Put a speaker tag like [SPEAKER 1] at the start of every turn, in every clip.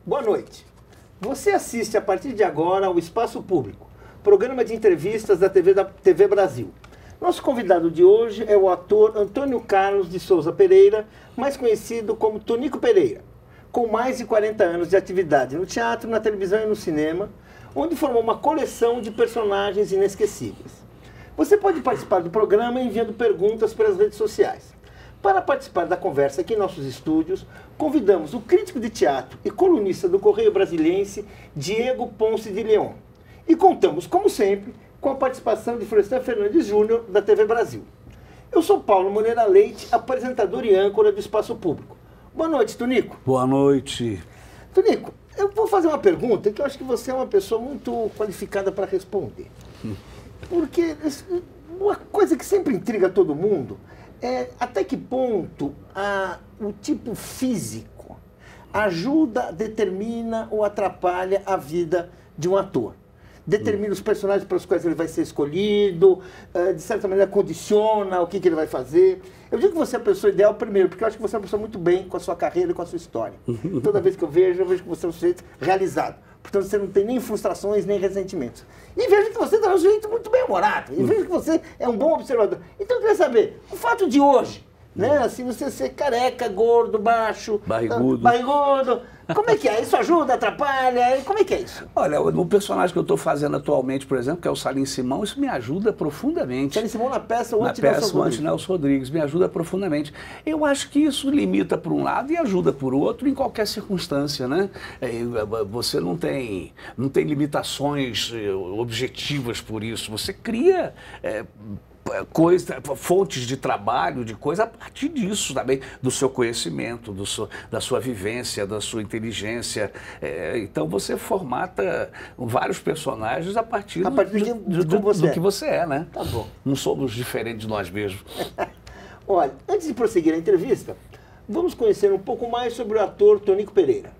[SPEAKER 1] Boa noite. Você assiste a partir de agora ao Espaço Público, programa de entrevistas da TV Brasil. Nosso convidado de hoje é o ator Antônio Carlos de Souza Pereira, mais conhecido como Tonico Pereira, com mais de 40 anos de atividade no teatro, na televisão e no cinema, onde formou uma coleção de personagens inesquecíveis. Você pode participar do programa enviando perguntas pelas redes sociais. Para participar da conversa aqui em nossos estúdios, convidamos o crítico de teatro e colunista do Correio Brasiliense, Diego Ponce de Leon. E contamos, como sempre, com a participação de Florestan Fernandes Júnior, da TV Brasil. Eu sou Paulo Moreira Leite, apresentador e âncora do Espaço Público. Boa noite, Tonico.
[SPEAKER 2] Boa noite.
[SPEAKER 1] Tonico, eu vou fazer uma pergunta que eu acho que você é uma pessoa muito qualificada para responder. Porque uma coisa que sempre intriga todo mundo é até que ponto o tipo físico ajuda, determina ou atrapalha a vida de um ator. Determina os personagens para os quais ele vai ser escolhido, de certa maneira condiciona o que ele vai fazer. Eu digo que você é a pessoa ideal, primeiro, porque eu acho que você é uma pessoa muito bem com a sua carreira e com a sua história. Toda vez que eu vejo que você é um sujeito realizado. Portanto, você não tem nem frustrações, nem ressentimentos. E vejo que você é um sujeito muito bem-humorado. E vejo que você é um bom observador. Então, eu queria saber, o fato de hoje, né, assim, você ser careca, gordo, baixo, barrigudo, como é que é? Isso ajuda, atrapalha? Como é que é isso?
[SPEAKER 2] Olha, o personagem que eu estou fazendo atualmente, por exemplo, que é o Salim Simão, isso me ajuda profundamente.
[SPEAKER 1] Salim Simão na peça
[SPEAKER 2] O Anti-Nelson Rodrigues, me ajuda profundamente. Eu acho que isso limita por um lado e ajuda por outro em qualquer circunstância, né? Você não tem limitações objetivas por isso. Você cria fontes de trabalho, de coisa a partir disso também, do seu conhecimento, da sua vivência, da sua inteligência. Então você formata vários personagens a partir do que você é, né?
[SPEAKER 1] Tá bom.
[SPEAKER 2] Não somos diferentes de nós mesmos.
[SPEAKER 1] Olha, antes de prosseguir a entrevista, vamos conhecer um pouco mais sobre o ator Tonico Pereira.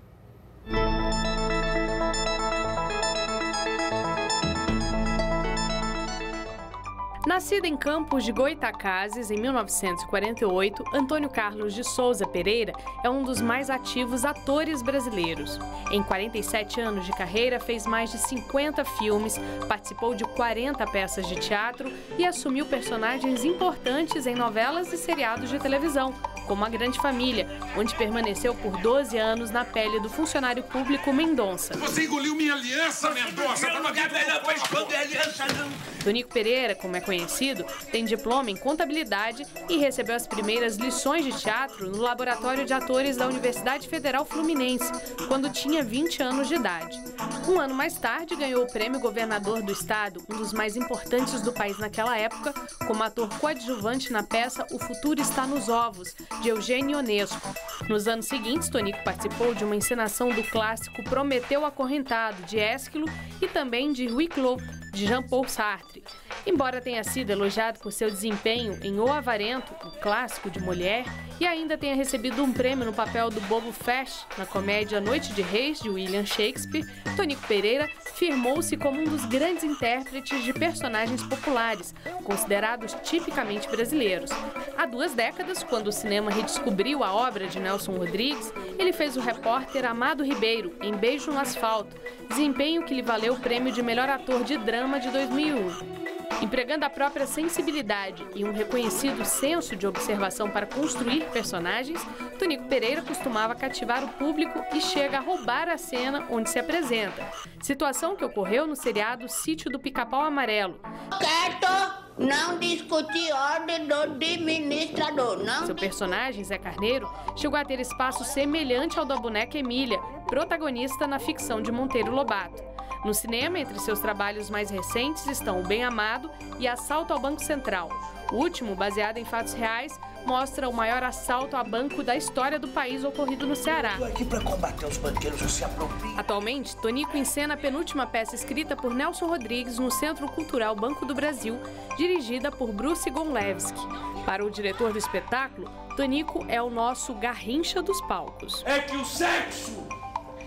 [SPEAKER 3] Nascido em Campos de Goytacazes, em 1948, Antônio Carlos de Souza Pereira é um dos mais ativos atores brasileiros. Em 47 anos de carreira, fez mais de 50 filmes, participou de 40 peças de teatro e assumiu personagens importantes em novelas e seriados de televisão, como A Grande Família, onde permaneceu por 12 anos na pele do funcionário público Mendonça.
[SPEAKER 4] Você engoliu minha aliança, Mendonça! Eu não quero para esconder aliança, não!
[SPEAKER 3] Tonico Pereira, como é conhecido, tem diploma em contabilidade e recebeu as primeiras lições de teatro no Laboratório de Atores da Universidade Federal Fluminense, quando tinha 20 anos de idade. Um ano mais tarde, ganhou o Prêmio Governador do Estado, um dos mais importantes do país naquela época, como ator coadjuvante na peça O Futuro Está nos Ovos, de Eugênio Ionesco. Nos anos seguintes, Tonico participou de uma encenação do clássico Prometeu Acorrentado, de Ésquilo, e também de Huis Clos, de Jean-Paul Sartre. Embora tenha sido elogiado por seu desempenho em O Avarento, o clássico de Molière, e ainda tenha recebido um prêmio no papel do Bobo Fesch, na comédia Noite de Reis, de William Shakespeare, Tonico Pereira firmou-se como um dos grandes intérpretes de personagens populares, considerados tipicamente brasileiros. Há 2 décadas, quando o cinema redescobriu a obra de Nelson Rodrigues, ele fez o repórter Amado Ribeiro, em Beijo no Asfalto, desempenho que lhe valeu o prêmio de melhor ator de drama de 2001. Empregando a própria sensibilidade e um reconhecido senso de observação para construir personagens, Tonico Pereira costumava cativar o público e chega a roubar a cena onde se apresenta. Situação que ocorreu no seriado Sítio do Pica-Pau Amarelo.
[SPEAKER 5] Quieto! Não discutir ordem do administrador, não.
[SPEAKER 3] Seu personagem, Zé Carneiro, chegou a ter espaço semelhante ao da boneca Emília, protagonista na ficção de Monteiro Lobato. No cinema, entre seus trabalhos mais recentes estão O Bem Amado e Assalto ao Banco Central. O último, baseado em fatos reais, mostra o maior assalto a banco da história do país ocorrido no Ceará.
[SPEAKER 4] Estou aqui para combater os banqueiros que se apropriam.
[SPEAKER 3] Atualmente, Tonico encena a penúltima peça escrita por Nelson Rodrigues no Centro Cultural Banco do Brasil, dirigida por Bruce Gonlewski. Para o diretor do espetáculo, Tonico é o nosso Garrincha dos palcos.
[SPEAKER 4] É que o sexo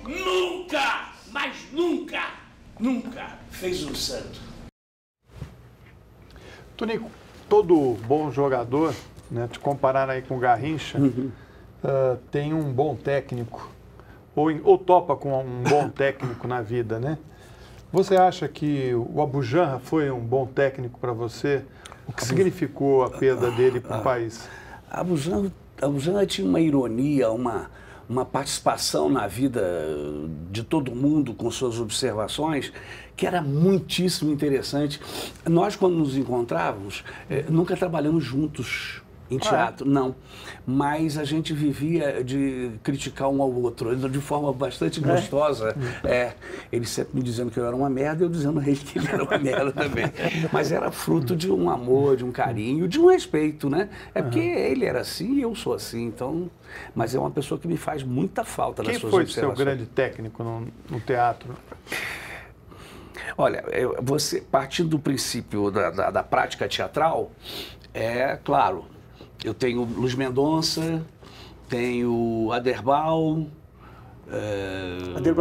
[SPEAKER 4] nunca, mas nunca fez um santo.
[SPEAKER 6] Tonico, todo bom jogador, né, te comparar aí com o Garrincha, tem um bom técnico. ou topa com um bom técnico na vida, né? Você acha que o Abu Janra foi um bom técnico para você? O que significou a perda dele para o país?
[SPEAKER 2] Abu Janra tinha uma ironia, uma participação na vida de todo mundo com suas observações que era muitíssimo interessante. Nós, quando nos encontrávamos, nunca trabalhamos juntos em teatro, não. Mas a gente vivia de criticar um ao outro, de forma bastante gostosa. Ele sempre me dizendo que eu era uma merda, eu dizendo a ele que ele era uma merda também. Mas era fruto de um amor, de um carinho, de um respeito, né? Porque ele era assim e eu sou assim, então... Mas é uma pessoa que me faz muita falta nas suas observações. Quem foi o seu
[SPEAKER 6] grande técnico no teatro?
[SPEAKER 2] Olha, você, partindo do princípio da prática teatral, claro, eu tenho Luiz Mendonça, tenho Aderbal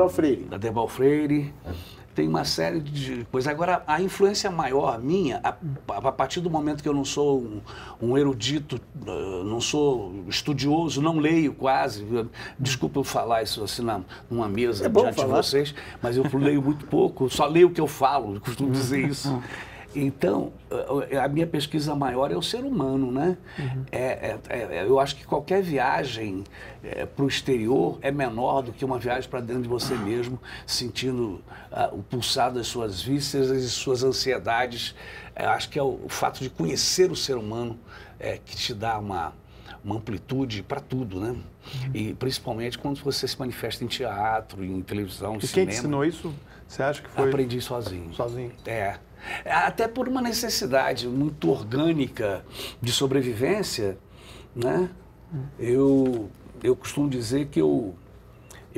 [SPEAKER 1] Freire.
[SPEAKER 2] Aderbal Freire. Tem uma série de coisas. Agora, a influência maior minha, a partir do momento que eu não sou um erudito, não sou estudioso, não leio quase. Desculpa eu falar isso assim numa mesa diante de vocês, mas eu leio muito pouco, só leio o que eu falo, eu costumo dizer isso. Então, a minha pesquisa maior é o ser humano, né? Eu acho que qualquer viagem para o exterior é menor do que uma viagem para dentro de você mesmo, sentindo o pulsar das suas vísceras e suas ansiedades. Acho que é o fato de conhecer o ser humano que te dá uma amplitude para tudo, né? E principalmente quando você se manifesta em teatro, em televisão, em cinema.
[SPEAKER 6] E quem te ensinou isso, você acha que foi?
[SPEAKER 2] Aprendi sozinho.
[SPEAKER 6] Sozinho?
[SPEAKER 2] Até por uma necessidade muito orgânica de sobrevivência, né? Eu costumo dizer que eu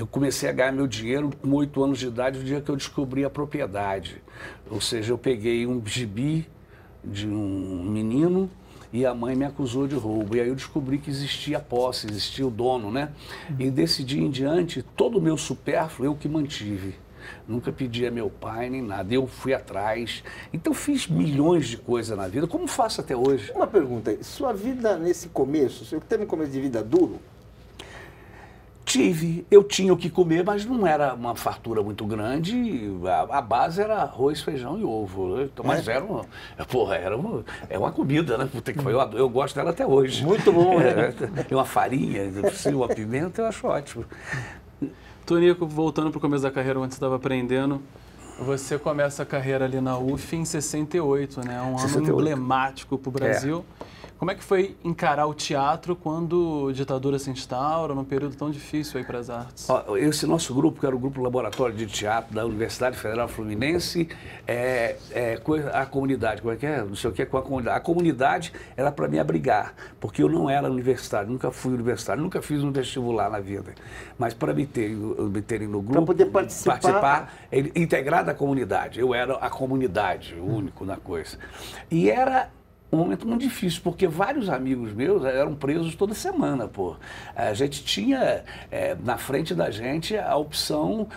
[SPEAKER 2] comecei a ganhar meu dinheiro com 8 anos de idade, no dia que eu descobri a propriedade. Ou seja, eu peguei um gibi de um menino e a mãe me acusou de roubo. E aí eu descobri que existia a posse, existia o dono, né? E desse dia em diante, todo o meu supérfluo eu que mantive. Nunca pedi a meu pai nem nada, eu fui atrás. Então fiz milhões de coisas na vida, como faço até hoje.
[SPEAKER 1] Uma pergunta, sua vida nesse começo, você teve um começo de vida duro?
[SPEAKER 2] Eu tinha o que comer, mas não era uma fartura muito grande, a base era arroz, feijão e ovo, né? Então, mas era uma comida, né? Eu gosto dela até hoje.
[SPEAKER 1] Muito bom, né?
[SPEAKER 2] E uma farinha, uma pimenta, eu acho ótimo.
[SPEAKER 7] Tonico, voltando para o começo da carreira, onde você estava aprendendo, você começa a carreira ali na UF em 68, né? Um ano emblemático para o Brasil. Como é que foi encarar o teatro quando a ditadura se instaura, num período tão difícil aí para as artes?
[SPEAKER 2] Esse nosso grupo, que era o Grupo Laboratório de Teatro da Universidade Federal Fluminense, a comunidade, como é que é? Não sei o que é com a comunidade. A comunidade era para me abrigar, porque eu não era universitário, nunca fui universitário, nunca fiz um vestibular na vida. Mas para me terem no grupo,
[SPEAKER 1] para poder participar,
[SPEAKER 2] integrar a comunidade. Eu era a comunidade, o único na coisa. E era um momento muito difícil, porque vários amigos meus eram presos toda semana, pô. A gente tinha na frente da gente a opção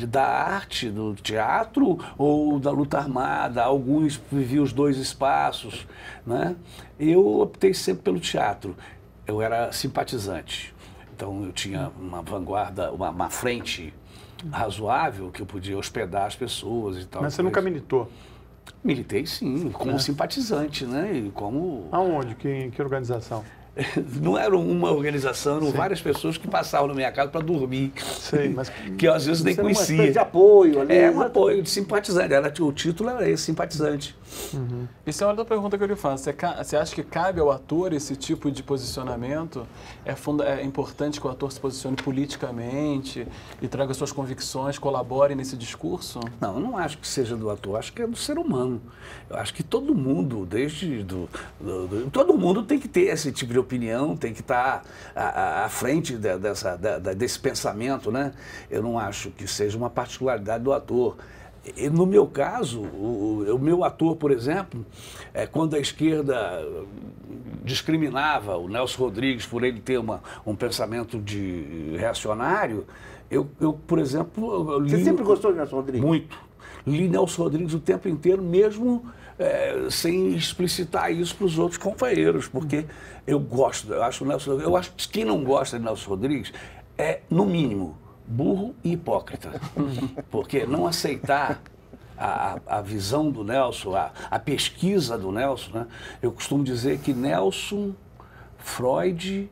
[SPEAKER 2] da arte, do teatro ou da luta armada. Alguns viviam os dois espaços, né? Eu optei sempre pelo teatro. Eu era simpatizante. Então eu tinha uma vanguarda, uma frente razoável que eu podia hospedar as pessoas e tal.
[SPEAKER 6] Mas você nunca militou?
[SPEAKER 2] Militei sim, como simpatizante, né? E como...
[SPEAKER 6] Aonde? Que organização?
[SPEAKER 2] Não era uma organização, eram várias pessoas que passavam na minha casa para dormir.
[SPEAKER 6] Sei, mas
[SPEAKER 2] que eu às vezes nem conhecia.
[SPEAKER 1] Uma espécie de apoio ali.
[SPEAKER 2] Um apoio de simpatizante. O título era esse, simpatizante.
[SPEAKER 7] Isso é uma outra pergunta que eu lhe faço. Você acha que cabe ao ator esse tipo de posicionamento? É importante que o ator se posicione politicamente e traga suas convicções, colabore nesse discurso?
[SPEAKER 2] Não, eu não acho que seja do ator, acho que é do ser humano. Eu acho que todo mundo, todo mundo tem que ter esse tipo de opinião, tem que estar à frente desse pensamento, né? Eu não acho que seja uma particularidade do ator. E no meu caso, o meu ator, por exemplo, quando a esquerda discriminava o Nelson Rodrigues por ele ter um pensamento reacionário, eu por exemplo...
[SPEAKER 1] Você sempre gostou de Nelson Rodrigues?
[SPEAKER 2] Muito. Li Nelson Rodrigues o tempo inteiro, mesmo sem explicitar isso para os outros companheiros, porque eu acho que quem não gosta de Nelson Rodrigues é, no mínimo, burro e hipócrita. Porque não aceitar a visão do Nelson, a pesquisa do Nelson, né? Eu costumo dizer que Nelson, Freud,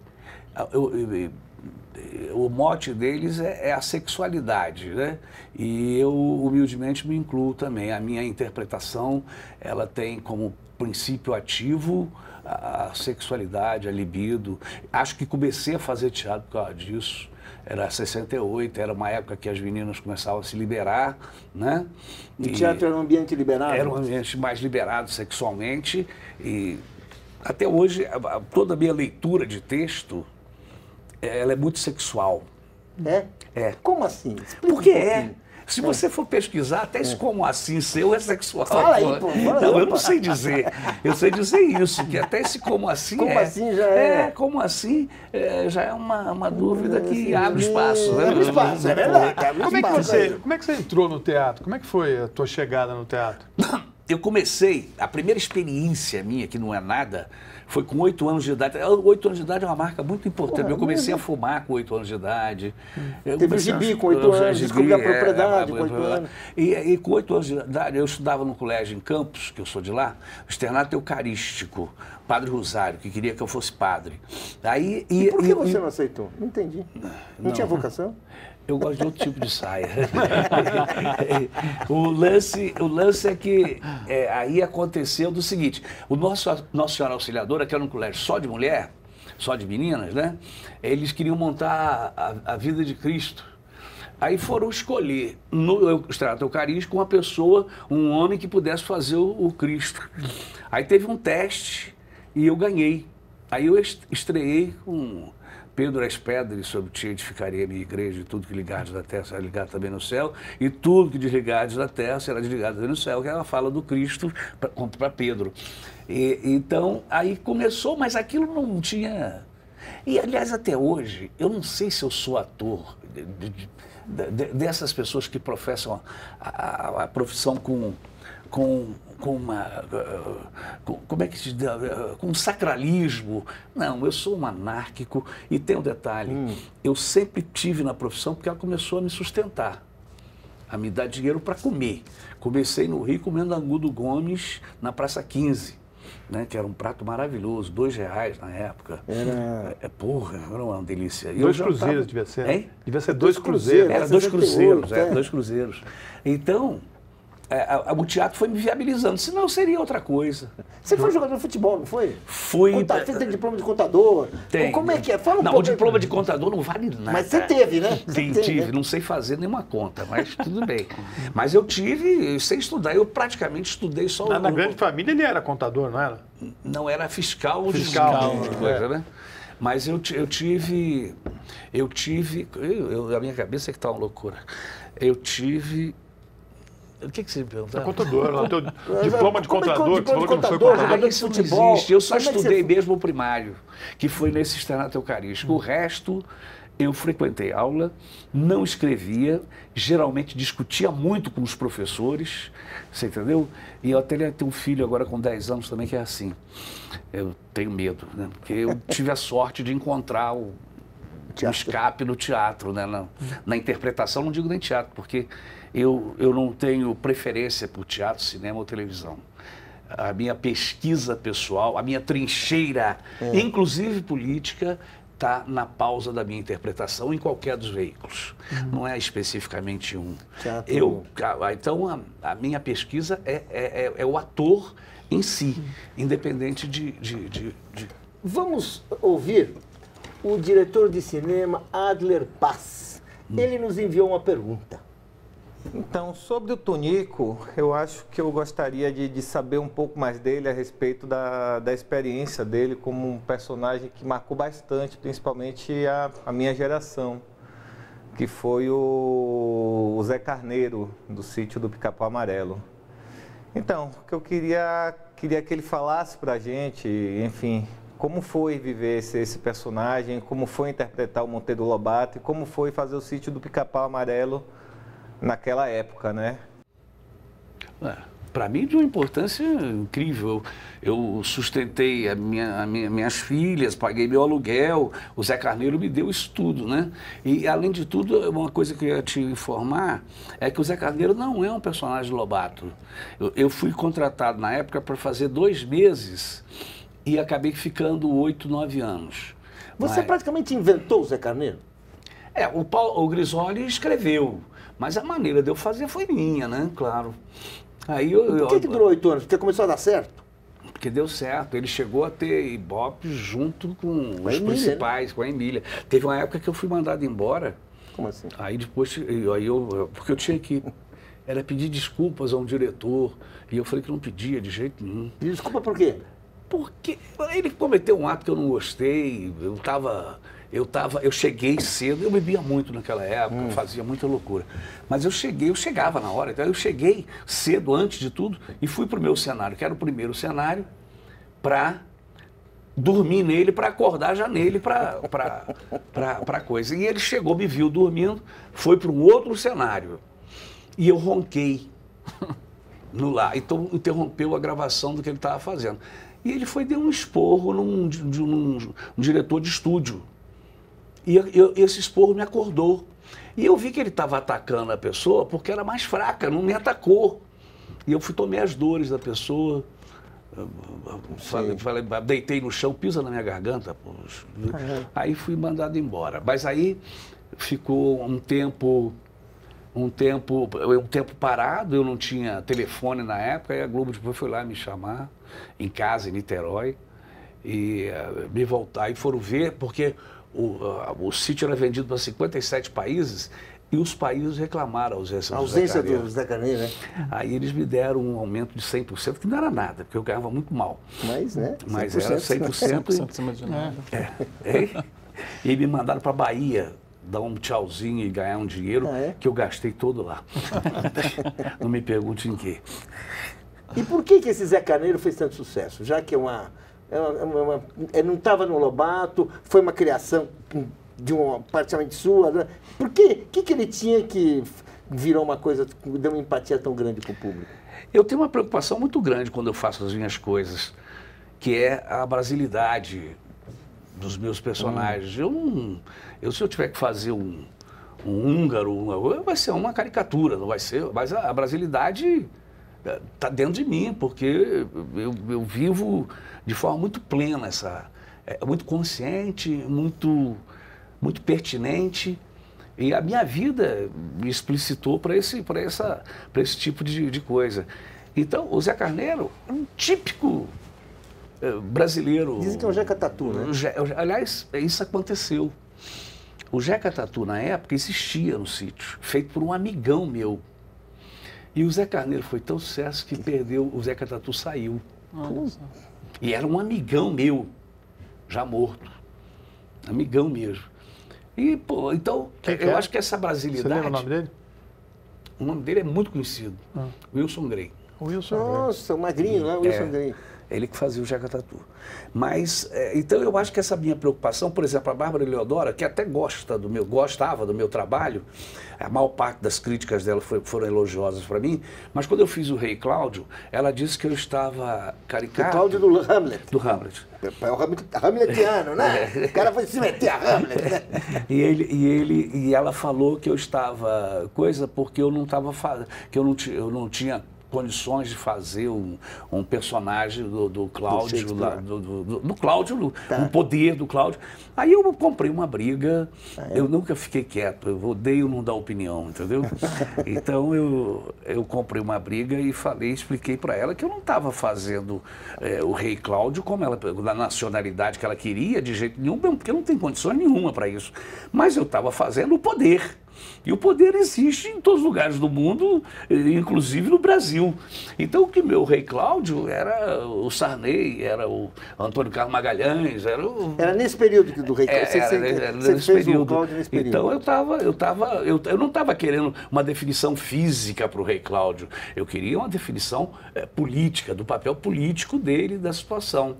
[SPEAKER 2] o mote deles é a sexualidade, né? E eu, humildemente, me incluo também. A minha interpretação, ela tem como princípio ativo a sexualidade, a libido. Acho que comecei a fazer teatro por causa disso. Era 68, era uma época que as meninas começavam a se liberar, né?
[SPEAKER 1] E o teatro era um ambiente liberado?
[SPEAKER 2] Era um ambiente mais liberado sexualmente. E até hoje, toda a minha leitura de texto, ela é muito sexual.
[SPEAKER 1] É?
[SPEAKER 2] É.
[SPEAKER 1] Como assim? Explica
[SPEAKER 2] Porque
[SPEAKER 1] um pouquinho.
[SPEAKER 2] Se você for pesquisar, até esse como assim seu é sexual.
[SPEAKER 1] Fala aí, pô.
[SPEAKER 2] Não, eu não sei dizer. Eu sei dizer isso, que até esse como assim
[SPEAKER 1] como assim já é.
[SPEAKER 2] Como assim já é uma dúvida que abre espaço. Né?
[SPEAKER 1] Abre espaço, é verdade.
[SPEAKER 6] Como é que você entrou no teatro? Como é que foi a tua chegada no teatro?
[SPEAKER 2] Eu comecei, a primeira experiência minha, que não é nada, foi com 8 anos de idade. 8 anos de idade é uma marca muito importante. Eu comecei a fumar com 8 anos de idade.
[SPEAKER 1] Teve gibi com 8 anos, descobri a propriedade com 8 anos.
[SPEAKER 2] E com 8 anos de idade, eu estudava no colégio em Campos, que eu sou de lá, externato eucarístico, Padre Rosário, que queria que eu fosse padre. Aí,
[SPEAKER 1] e por que você não aceitou? Não entendi. Não tinha vocação?
[SPEAKER 2] Eu gosto de outro tipo de saia. O lance é que aí aconteceu do seguinte, o Nossa Senhora Auxiliadora, que era um colégio só de mulher, só de meninas, né? Eles queriam montar a vida de Cristo. Aí foram escolher no extrato eucarístico uma pessoa, um homem que pudesse fazer o Cristo. Aí teve um teste e eu ganhei. Aí eu estreiei com Pedro as pedras, sobre ti edificaria a minha igreja, e tudo que ligares da terra será ligado também no céu, e tudo que desligares da terra será desligado também no céu, que ela fala do Cristo para Pedro. Então, aí começou, mas aquilo não tinha... E, aliás, até hoje, eu não sei se eu sou ator dessas pessoas que professam a profissão com como é que se diz? Com sacralismo. Não, eu sou um anárquico e tem um detalhe, eu sempre tive na profissão porque ela começou a me sustentar, a me dar dinheiro para comer. Comecei no Rio comendo angu do Gomes na Praça 15, né, que era um prato maravilhoso, R$2 na época. Porra, era uma delícia.
[SPEAKER 6] 2 cruzeiros devia ser.
[SPEAKER 2] Hein?
[SPEAKER 6] Devia ser 2 cruzeiros.
[SPEAKER 2] Era 2 cruzeiros, 2 cruzeiros. Então... o teatro foi me viabilizando, senão seria outra coisa.
[SPEAKER 1] Você foi jogador de futebol, não foi?
[SPEAKER 2] Fui.
[SPEAKER 1] Você tem diploma de contador?
[SPEAKER 2] Tem.
[SPEAKER 1] Como é que é? Fala um
[SPEAKER 2] pouco.
[SPEAKER 1] Não,
[SPEAKER 2] o diploma de contador não vale nada.
[SPEAKER 1] Mas você teve, né?
[SPEAKER 2] Tive, não sei fazer nenhuma conta, mas tudo bem. Mas eu tive, sem estudar, eu praticamente estudei só...
[SPEAKER 6] Na grande família ele era contador, não era?
[SPEAKER 2] Não, era fiscal.
[SPEAKER 6] De
[SPEAKER 2] coisa, né? Mas eu tive, a minha cabeça é que tá uma loucura. Eu tive... O que você me perguntou?
[SPEAKER 6] Contador, lá teu diploma de contador, que você falou que não foi
[SPEAKER 1] jogador de futebol.
[SPEAKER 2] Existe. Eu só estudei mesmo o primário, que foi nesse externato eucarístico. O resto, eu frequentei aula, não escrevia, geralmente discutia muito com os professores, você entendeu? E eu até tenho um filho agora com 10 anos também que é assim. Eu tenho medo, né? Porque eu tive a sorte de encontrar o escape no teatro, né? Na interpretação, não digo nem teatro, porque eu não tenho preferência por teatro, cinema ou televisão. A minha pesquisa pessoal, a minha trincheira, inclusive política, está na pausa da minha interpretação em qualquer dos veículos. Não é especificamente um. Então, a minha pesquisa é o ator em si, independente de...
[SPEAKER 1] Vamos ouvir o diretor de cinema Adler Paz. Ele nos enviou uma pergunta.
[SPEAKER 8] Então, sobre o Tonico, eu acho que eu gostaria de saber um pouco mais dele a respeito da experiência dele como um personagem que marcou bastante, principalmente a minha geração, que foi o Zé Carneiro, do Sítio do Pica-Pau Amarelo. Então, o que eu queria que ele falasse pra gente, enfim, como foi viver esse personagem, como foi interpretar o Monteiro Lobato e como foi fazer o Sítio do Pica-Pau Amarelo naquela época, né?
[SPEAKER 2] para mim, de uma importância incrível. Eu sustentei minhas filhas, paguei meu aluguel, o Zé Carneiro me deu isso tudo, né? E, além de tudo, uma coisa que eu ia te informar é que o Zé Carneiro não é um personagem Lobato. Eu fui contratado na época para fazer 2 meses e acabei ficando 8, 9 anos.
[SPEAKER 1] Você praticamente inventou o Zé Carneiro?
[SPEAKER 2] O Grisoli escreveu, mas a maneira de eu fazer foi minha, né? Claro. Aí
[SPEAKER 1] Por que durou 8 anos? Porque começou a dar certo?
[SPEAKER 2] Porque deu certo. Ele chegou a ter Ibope junto com os
[SPEAKER 1] Emília,
[SPEAKER 2] principais, com a Emília. Teve uma época que eu fui mandado embora.
[SPEAKER 1] Como assim?
[SPEAKER 2] Aí depois, porque eu tinha que... Era pedir desculpas a um diretor. E eu falei que não pedia de jeito nenhum.
[SPEAKER 1] Desculpa por quê?
[SPEAKER 2] Porque ele cometeu um ato que eu não gostei. Eu cheguei cedo, eu bebia muito naquela época, fazia muita loucura. Mas eu chegava na hora, então eu cheguei cedo, antes de tudo, e fui para o meu cenário, que era o primeiro cenário, para dormir nele, para acordar já nele, para coisa. E ele chegou, me viu dormindo, foi para um outro cenário. E eu ronquei no lá, então interrompeu a gravação do que ele estava fazendo. E ele deu um esporro num diretor de estúdio. E esse esporro me acordou. E eu vi que ele estava atacando a pessoa porque era mais fraca, não me atacou. E eu tomei as dores da pessoa, deitei no chão, pisa na minha garganta. Poxa. Aí fui mandado embora. Mas aí ficou um tempo parado, eu não tinha telefone na época, e a Globo depois foi lá me chamar, em casa, em Niterói, e me voltar. E foram ver, porque o sítio era vendido para 57 países e os países reclamaram a ausência
[SPEAKER 1] do Zé Carneiro, né?
[SPEAKER 2] Aí eles me deram um aumento de 100%, que não era nada, porque eu ganhava muito mal.
[SPEAKER 1] Mas, né?
[SPEAKER 2] Mas era 100%.
[SPEAKER 7] Acima de nada.
[SPEAKER 2] E me mandaram para a Bahia dar um tchauzinho e ganhar um dinheiro que eu gastei todo lá. Não me pergunte em quê.
[SPEAKER 1] E por que esse Zé Carneiro fez tanto sucesso? Já que não estava no Lobato, foi uma criação de uma parcialmente sua, né? Por que ele tinha que virou uma coisa, deu uma empatia tão grande com o público?
[SPEAKER 2] Eu tenho uma preocupação muito grande quando eu faço as minhas coisas, que é a brasilidade dos meus personagens. Se eu tiver que fazer um húngaro, vai ser uma caricatura, não vai ser, mas a brasilidade está dentro de mim, porque eu vivo de forma muito plena, muito consciente, muito pertinente, e a minha vida me explicitou para esse tipo de coisa. Então, o Zé Carneiro é um típico brasileiro.
[SPEAKER 1] Dizem que é o Jeca Tatu, né?
[SPEAKER 2] Aliás, isso aconteceu. O Jeca Tatu, na época, existia no sítio, feito por um amigão meu. E o Zé Carneiro foi tão sucesso que perdeu, o Zeca Tatu saiu. E era um amigão meu, já morto. Amigão mesmo. E, então, eu acho que essa brasilidade...
[SPEAKER 6] Você lembra o nome dele?
[SPEAKER 2] O nome dele é muito conhecido. Wilson Grey.
[SPEAKER 1] Nossa, o magrinho, né? Wilson Grey.
[SPEAKER 2] Ele que fazia o Jeca Tatu. Mas, então eu acho que essa minha preocupação, por exemplo, a Bárbara Eleodora, que até gostava do meu trabalho, a maior parte das críticas dela foram elogiosas para mim, mas quando eu fiz o Rei Cláudio, ela disse que eu estava caricato.
[SPEAKER 1] O Cláudio do Hamlet.
[SPEAKER 2] Do Hamlet.
[SPEAKER 1] É o Hamletiano, né? O cara foi se meter a Hamlet, né?
[SPEAKER 2] E ela falou que eu estava porque eu não estava que eu não tinha condições de fazer um personagem do Cláudio, do Cláudio, o poder do Cláudio. Aí eu comprei uma briga, eu nunca fiquei quieto, eu odeio não dar opinião, entendeu? Então eu comprei uma briga e expliquei para ela que eu não estava fazendo o Rei Cláudio da nacionalidade que ela queria, de jeito nenhum, porque eu não tenho condições nenhuma para isso. Mas eu estava fazendo o poder. E o poder existe em todos os lugares do mundo, inclusive no Brasil. Então, o que meu Rei Cláudio era o Sarney, era o Antônio Carlos Magalhães,
[SPEAKER 1] Era nesse período do Rei Cláudio. Você fez o Cláudio nesse período.
[SPEAKER 2] Então, eu não estava querendo uma definição física para o Rei Cláudio. Eu queria uma definição política, do papel político dele, da situação.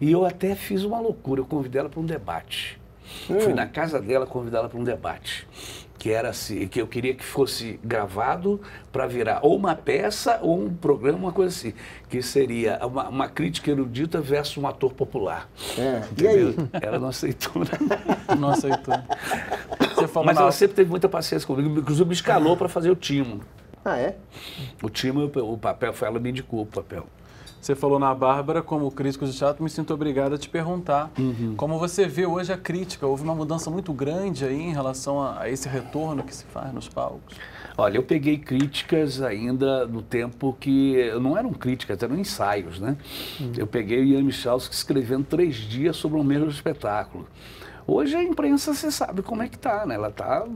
[SPEAKER 2] E eu até fiz uma loucura, eu convidei ela para um debate. Fui na casa dela convidá-la para um debate. que era assim, que eu queria que fosse gravado para virar ou uma peça ou um programa, uma coisa assim, que seria uma crítica erudita versus um ator popular.
[SPEAKER 1] E aí?
[SPEAKER 2] Ela não aceitou.
[SPEAKER 7] Não aceitou.
[SPEAKER 2] Mas ela sempre teve muita paciência comigo, inclusive me escalou para fazer o Timo.
[SPEAKER 1] Ah, é?
[SPEAKER 2] O Timo, o papel, foi ela me indicou o papel.
[SPEAKER 7] Você falou na Bárbara, como crítico de teatro, me sinto obrigado a te perguntar como você vê hoje a crítica. Houve uma mudança muito grande aí em relação a esse retorno que se faz nos palcos?
[SPEAKER 2] Olha, eu peguei críticas ainda no tempo que não eram críticas, eram ensaios, né? Eu peguei o Ian Michalski escrevendo 3 dias sobre o mesmo espetáculo. Hoje a imprensa, você sabe como é que está, né? Ela está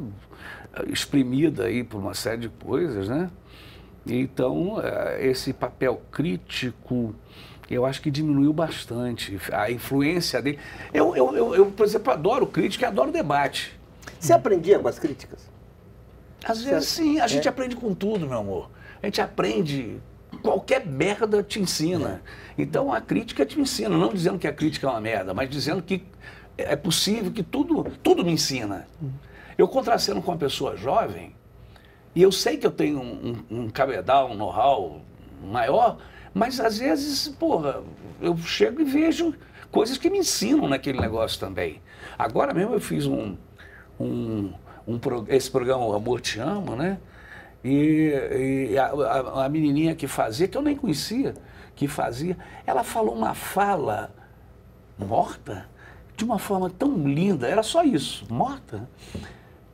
[SPEAKER 2] exprimida aí por uma série de coisas, né? Então, esse papel crítico, eu acho que diminuiu bastante. A influência dele... Eu, por exemplo, adoro crítica e adoro debate.
[SPEAKER 1] Você aprendia com as críticas?
[SPEAKER 2] Às vezes, sim. A gente aprende com tudo, meu amor. A gente aprende... Qualquer merda te ensina. Então, a crítica te ensina. Não dizendo que a crítica é uma merda, mas dizendo que é possível que tudo me ensina. Eu contraceno com uma pessoa jovem... E eu sei que eu tenho um cabedal, um know-how maior, mas às vezes, porra, eu chego e vejo coisas que me ensinam naquele negócio também. Agora mesmo eu fiz esse programa O Amor Te Ama, né? E a menininha que fazia, que eu nem conhecia, que fazia, ela falou uma fala morta de uma forma tão linda, era só isso, morta,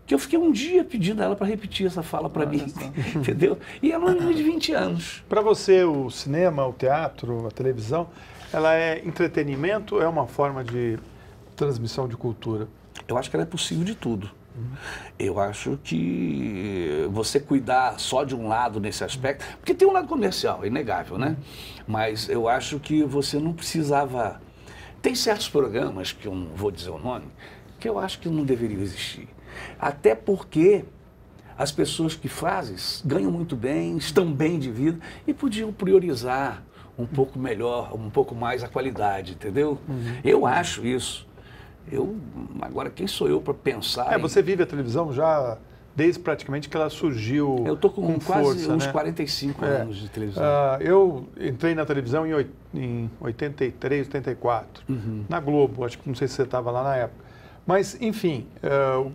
[SPEAKER 2] que eu fiquei um dia pedindo a ela para repetir essa fala para mim, entendeu? E ela é uma menina de 20 anos.
[SPEAKER 6] Para você, o cinema, o teatro, a televisão, ela é entretenimento ou é uma forma de transmissão de cultura?
[SPEAKER 2] Eu acho que ela é possível de tudo. Eu acho que você cuidar só de um lado nesse aspecto, porque tem um lado comercial, é inegável, né? Mas eu acho que você não precisava... Tem certos programas, que eu não vou dizer o nome, que eu acho que não deveriam existir. Até porque as pessoas que fazem ganham muito bem, estão bem de vida e podiam priorizar um pouco melhor, um pouco mais a qualidade, entendeu? Eu acho isso. Agora, quem sou eu para pensar...
[SPEAKER 6] Você vive a televisão já desde praticamente que ela surgiu.
[SPEAKER 2] Eu estou com quase
[SPEAKER 6] força,
[SPEAKER 2] uns
[SPEAKER 6] né?
[SPEAKER 2] 45 anos de televisão.
[SPEAKER 6] Eu entrei na televisão em 83, 84, na Globo, acho que não sei se você estava lá na época. Mas, enfim,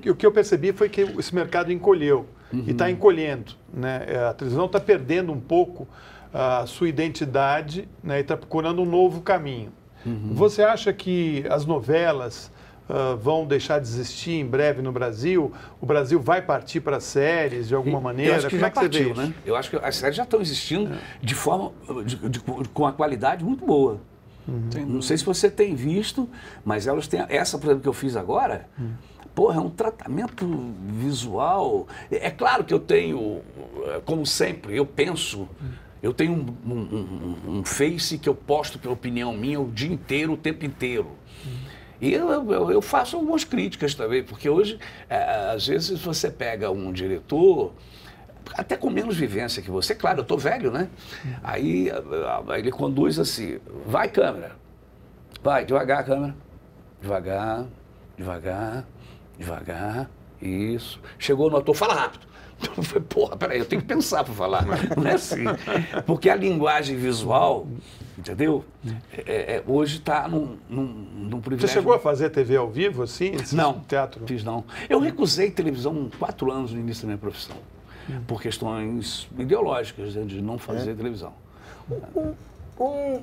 [SPEAKER 6] o que eu percebi foi que esse mercado encolheu e está encolhendo, né? A televisão está perdendo um pouco a sua identidade, né? E está procurando um novo caminho. Você acha que as novelas vão deixar de existir em breve no Brasil? O Brasil vai partir para séries de alguma maneira?
[SPEAKER 2] Eu acho que
[SPEAKER 6] Como
[SPEAKER 2] já
[SPEAKER 6] é que você vê
[SPEAKER 2] partiu,
[SPEAKER 6] isso?
[SPEAKER 2] né? Eu acho que as séries já estão existindo de forma, com uma qualidade muito boa. Não sei se você tem visto, mas elas têm... Essa, por exemplo, que eu fiz agora, porra, é um tratamento visual. É claro que eu tenho, como sempre, eu penso... Eu tenho um Face que eu posto pela opinião minha o dia inteiro, o tempo inteiro. E eu faço algumas críticas também, porque hoje, às vezes, você pega um diretor... até com menos vivência que você, claro, eu estou velho, né? Aí ele conduz assim, vai câmera, vai, devagar câmera, devagar, devagar, devagar, isso. Chegou no ator, fala rápido. Eu falei, porra, peraí, eu tenho que pensar para falar, não é assim. Porque a linguagem visual, entendeu? Hoje está num privilégio...
[SPEAKER 6] Você chegou a fazer TV ao vivo, assim?
[SPEAKER 2] Não,
[SPEAKER 6] teatro?
[SPEAKER 2] Fiz não. Eu recusei televisão 4 anos no início da minha profissão. Por questões ideológicas, de não fazer televisão.
[SPEAKER 1] Um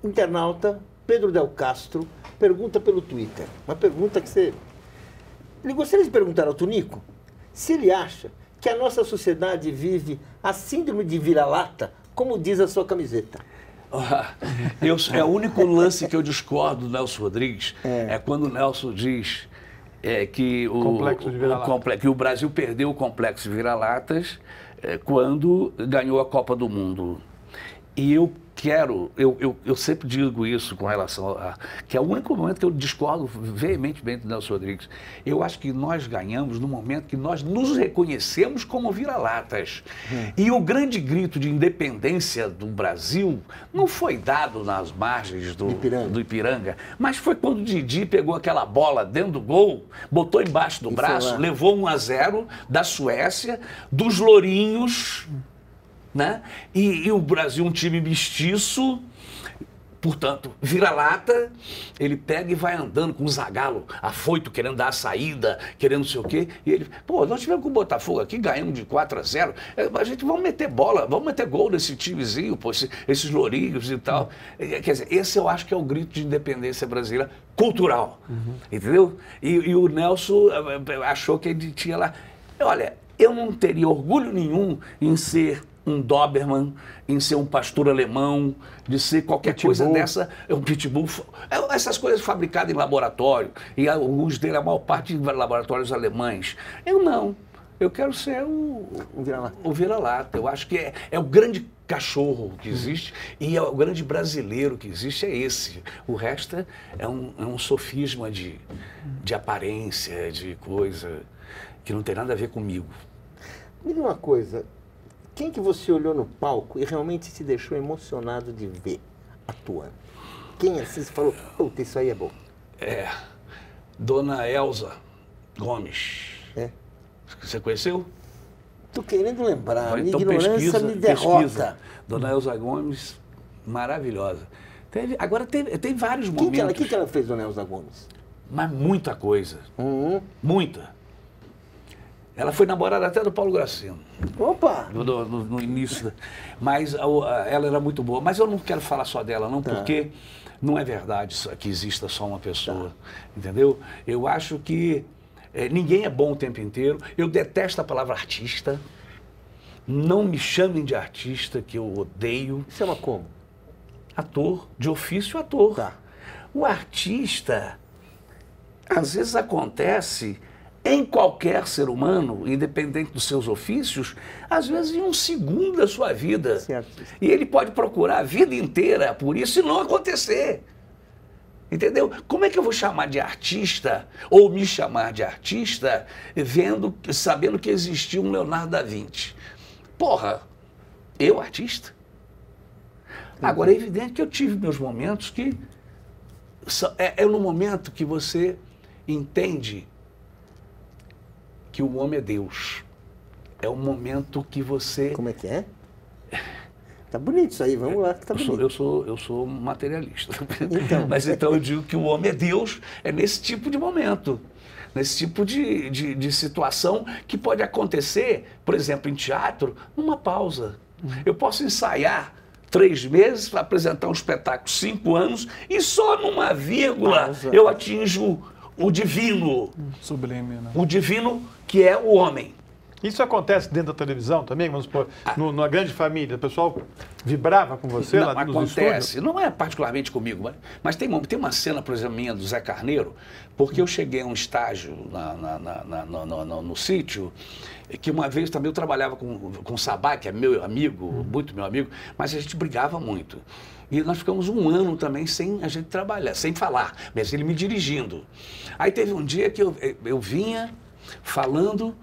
[SPEAKER 1] internauta, Pedro Del Castro, pergunta pelo Twitter. Uma pergunta que você... Ele gostaria de perguntar ao Tunico se ele acha que a nossa sociedade vive a síndrome de vira-lata, como diz a sua camiseta.
[SPEAKER 2] É o único lance que eu discordo do Nelson Rodrigues, é quando o Nelson diz... que que o Brasil perdeu o complexo de vira-latas quando ganhou a Copa do Mundo. E eu eu sempre digo isso com relação a... que é o único momento que eu discordo veementemente do Nelson Rodrigues. Eu acho que nós ganhamos no momento que nós nos reconhecemos como vira-latas. E o grande grito de independência do Brasil não foi dado nas margens do Ipiranga, mas foi quando o Didi pegou aquela bola dentro do gol, botou embaixo do braço, levou 1-0 da Suécia, dos lourinhos... Né? E o Brasil, um time mestiço, portanto, vira-lata, ele pega e vai andando com o Zagallo, afoito, querendo dar a saída, querendo não sei o quê. E ele, pô, nós tivemos com o Botafogo aqui, ganhamos de 4-0, a gente vamos meter bola, vamos meter gol nesse timezinho, pô, esses lourinhos e tal. Quer dizer, esse eu acho que é o grito de independência brasileira cultural, entendeu? E o Nelson achou que ele tinha lá... Olha, eu não teria orgulho nenhum em ser um Doberman, em ser um pastor alemão, de ser qualquer coisa dessa, um pitbull, essas coisas fabricadas em laboratório, e alguns deles, a maior parte de laboratórios alemães. Eu não, eu quero ser o vira-lata. Eu acho que é o grande cachorro que existe e é o grande brasileiro que existe, é esse. O resto é um sofisma de aparência, de coisa que não tem nada a ver comigo.
[SPEAKER 1] Me diga uma coisa, quem que você olhou no palco e realmente se deixou emocionado de ver atuando? Quem assim você falou, puta, isso aí é bom?
[SPEAKER 2] Dona Elza Gomes. Você conheceu?
[SPEAKER 1] Tô querendo lembrar,
[SPEAKER 2] então,
[SPEAKER 1] minha ignorância me derrota.
[SPEAKER 2] Pesquisa. Dona Elza Gomes, maravilhosa. Tem vários momentos.
[SPEAKER 1] O que ela fez, Dona Elza Gomes?
[SPEAKER 2] Mas muita coisa. Muita. Ela foi namorada até do Paulo Gracindo.
[SPEAKER 1] Opa!
[SPEAKER 2] No início. Mas ela era muito boa. Mas eu não quero falar só dela, não, porque não é verdade que exista só uma pessoa. Entendeu? Eu acho que ninguém é bom o tempo inteiro. Eu detesto a palavra artista. Não me chamem de artista, que eu odeio.
[SPEAKER 1] Chama como?
[SPEAKER 2] Ator, de ofício ator.
[SPEAKER 1] Tá.
[SPEAKER 2] O artista, às vezes acontece... em qualquer ser humano, independente dos seus ofícios, às vezes em um segundo da sua vida.
[SPEAKER 1] Certo.
[SPEAKER 2] E ele pode procurar a vida inteira por isso e não acontecer. Entendeu? Como é que eu vou chamar de artista, ou me chamar de artista, sabendo que existia um Leonardo da Vinci? Porra, eu artista? Agora, é evidente que eu tive meus momentos que... É no momento que você entende que o homem é Deus. É o momento que você...
[SPEAKER 1] Como é que é? Tá bonito isso aí, vamos lá. Tá bonito.
[SPEAKER 2] Eu sou materialista. Então. Mas então eu digo que o homem é Deus, é nesse tipo de momento. Nesse tipo de situação que pode acontecer, por exemplo, em teatro, numa pausa. Eu posso ensaiar 3 meses para apresentar um espetáculo 5 anos e só numa vírgula eu atinjo o divino.
[SPEAKER 7] Sublime, né?
[SPEAKER 2] O divino que é o homem.
[SPEAKER 6] Isso acontece dentro da televisão também? Vamos supor, numa grande família, o pessoal vibrava com você
[SPEAKER 2] não,
[SPEAKER 6] lá nos
[SPEAKER 2] acontece,
[SPEAKER 6] estúdios?
[SPEAKER 2] não é particularmente comigo, mas tem uma cena, por exemplo, minha do Zé Carneiro, porque eu cheguei a um estágio no sítio, que uma vez também eu trabalhava com o Sabá, que é meu amigo, muito meu amigo, mas a gente brigava muito. E nós ficamos 1 ano também sem a gente trabalhar, sem falar, mas ele me dirigindo. Aí teve um dia que eu vinha falando,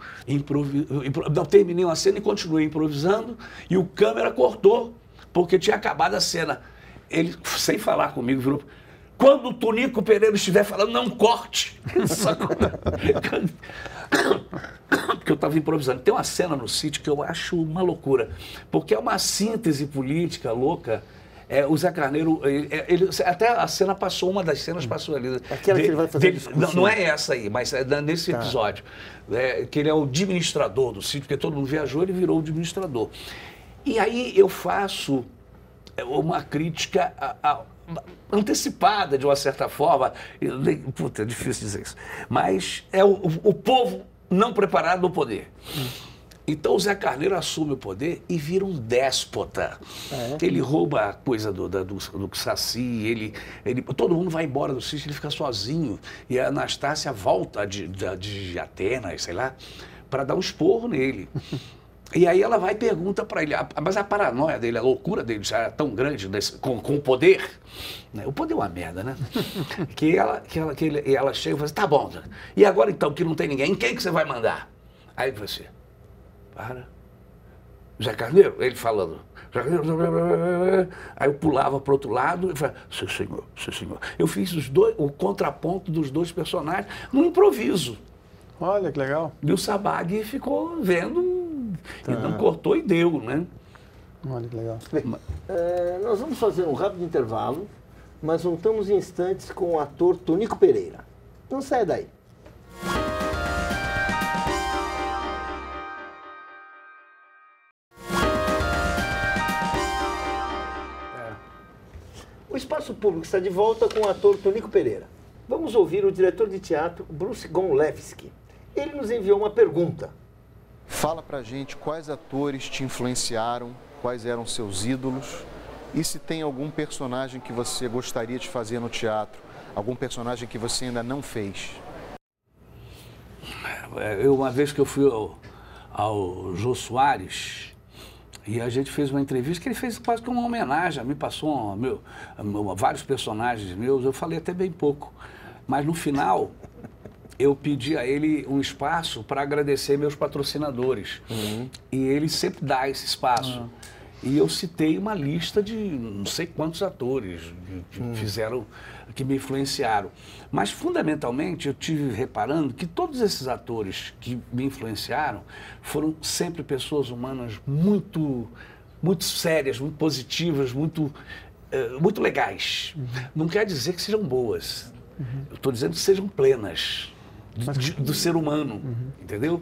[SPEAKER 2] não terminei uma cena e continuei improvisando, e o câmera cortou, porque tinha acabado a cena. Ele, sem falar comigo, virou: quando o Tonico Pereira estiver falando, não corte. Porque eu estava improvisando. Tem uma cena no sítio que eu acho uma loucura, porque é uma síntese política louca. O Zé Carneiro, até a cena passou, uma das cenas passou ali.
[SPEAKER 1] Aquela que ele vai fazer discurso.
[SPEAKER 2] Não é essa aí, mas é nesse episódio. Que ele é o administrador do sítio, porque todo mundo viajou, ele virou o administrador. E aí eu faço uma crítica antecipada, de uma certa forma. Puta, é difícil dizer isso. Mas é o povo não preparado do poder. Então o Zé Carneiro assume o poder e vira um déspota. Ele rouba a coisa do Saci, todo mundo vai embora do sítio, ele fica sozinho. E a Anastácia volta de Atenas, sei lá, para dar um esporro nele. E aí ela vai e pergunta para ele, mas a paranoia dele, a loucura dele já é tão grande com o poder, né? O poder é uma merda, né? que ela chega e fala assim, tá bom, e agora então que não tem ninguém, em quem que você vai mandar? Aí você, para, Zé Carneiro, ele falando, aí eu pulava para o outro lado e falava, sim senhor. Eu fiz o contraponto dos dois personagens no improviso.
[SPEAKER 6] Olha que legal.
[SPEAKER 2] E o Sabag ficou vendo, e não cortou e deu, né?
[SPEAKER 6] Olha que legal.
[SPEAKER 1] Bem, nós vamos fazer um rápido intervalo, mas voltamos em instantes com o ator Tonico Pereira. Não saia daí. O Espaço Público está de volta com o ator Tonico Pereira. Vamos ouvir o diretor de teatro, Bruce Gonlewski. Ele nos enviou uma pergunta.
[SPEAKER 9] Fala pra gente quais atores te influenciaram, quais eram seus ídolos e se tem algum personagem que você gostaria de fazer no teatro, algum personagem que você ainda não fez.
[SPEAKER 2] Uma vez que eu fui ao Jô Soares e a gente fez uma entrevista que ele fez quase que uma homenagem, me passou vários personagens meus, eu falei até bem pouco, mas no final eu pedi a ele um espaço para agradecer meus patrocinadores. E ele sempre dá esse espaço. E eu citei uma lista de não sei quantos atores que me influenciaram. Mas, fundamentalmente, eu tive reparando que todos esses atores que me influenciaram foram sempre pessoas humanas muito sérias, muito positivas, muito legais. Não quer dizer que sejam boas. Eu estou dizendo que sejam plenas. Do ser humano, entendeu?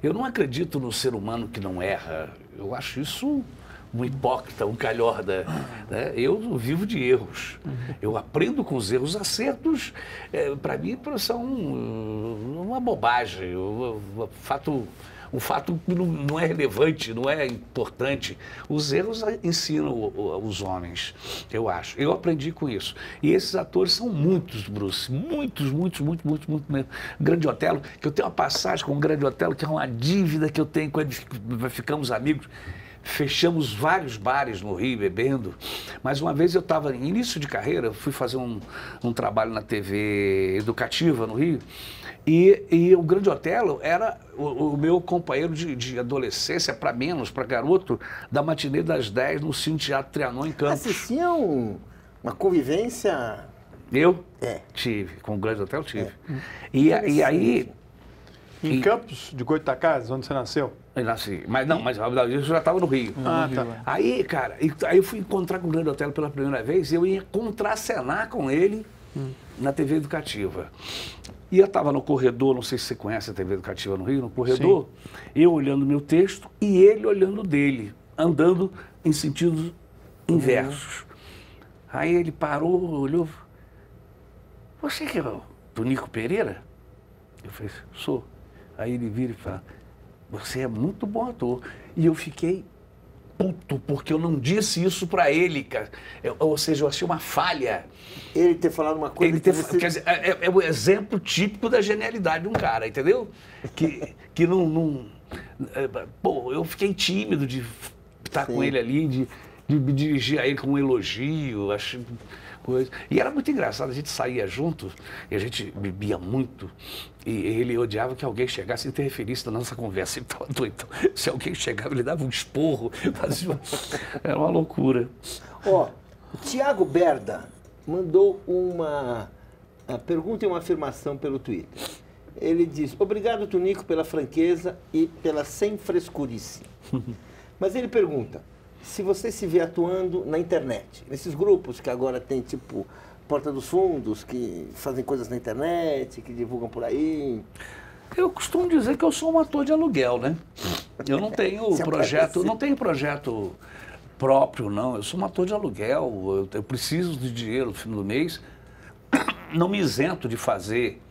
[SPEAKER 2] Eu não acredito no ser humano que não erra. Eu acho isso um hipócrita, um calhorda. Né? Eu vivo de erros. Eu aprendo com os erros. Os acertos, para mim, são uma bobagem. Um fato que não é relevante, não é importante. Os erros ensinam os homens, eu acho. Eu aprendi com isso. E esses atores são muitos, Bruce. Muitos mesmo. Grande Otelo, que eu tenho uma passagem com o Grande Otelo, que é uma dívida que eu tenho quando ficamos amigos. Fechamos vários bares no Rio bebendo, mas uma vez eu estava em início de carreira, fui fazer um trabalho na TV educativa no Rio, e o Grande Otelo era o meu companheiro de adolescência, para menos, para garoto, da matinê das 10 no Cine Teatro Trianon, em Campos.
[SPEAKER 1] Assistiam uma convivência...
[SPEAKER 2] Eu? Tive, com o Grande Otelo tive. E aí...
[SPEAKER 6] Em Campos de Goitacazes, onde você nasceu?
[SPEAKER 2] Eu nasci, mas eu já estava no Rio.
[SPEAKER 6] Tá.
[SPEAKER 2] Aí, cara, aí eu fui encontrar com o Grande Otelo pela primeira vez e eu ia contracenar com ele na TV Educativa. E eu estava no corredor, não sei se você conhece a TV Educativa no Rio, no corredor, eu olhando meu texto e ele olhando dele, andando em sentidos inversos. Aí ele parou, olhou, você que é o Tonico Pereira? Eu falei, sou. Aí ele vira e fala, você é muito bom ator. E eu fiquei puto, porque eu não disse isso pra ele, cara. Ou seja, eu achei uma falha.
[SPEAKER 1] Ele ter falado uma coisa
[SPEAKER 2] Quer dizer, é o exemplo típico da genialidade de um cara, entendeu? Que não... Pô, eu fiquei tímido de estar com ele ali, de me dirigir a ele com um elogio, acho... Coisa. E era muito engraçado, a gente saía junto e a gente bebia muito e ele odiava que alguém chegasse e interferisse na nossa conversa. Ele estava doido. Se alguém chegava, ele dava um esporro, era uma loucura.
[SPEAKER 1] Ó, o Tiago Berda mandou uma pergunta e uma afirmação pelo Twitter. Ele diz, obrigado, Tonico, pela franqueza e pela sem frescurice. Mas ele pergunta, se você se vê atuando na internet, nesses grupos que agora tem, tipo, Porta dos Fundos, que fazem coisas na internet, que divulgam por aí.
[SPEAKER 2] Eu costumo dizer que eu sou um ator de aluguel, né? Eu não tenho projeto próprio, não. Eu sou um ator de aluguel, eu preciso de dinheiro no fim do mês. Não me isento de fazer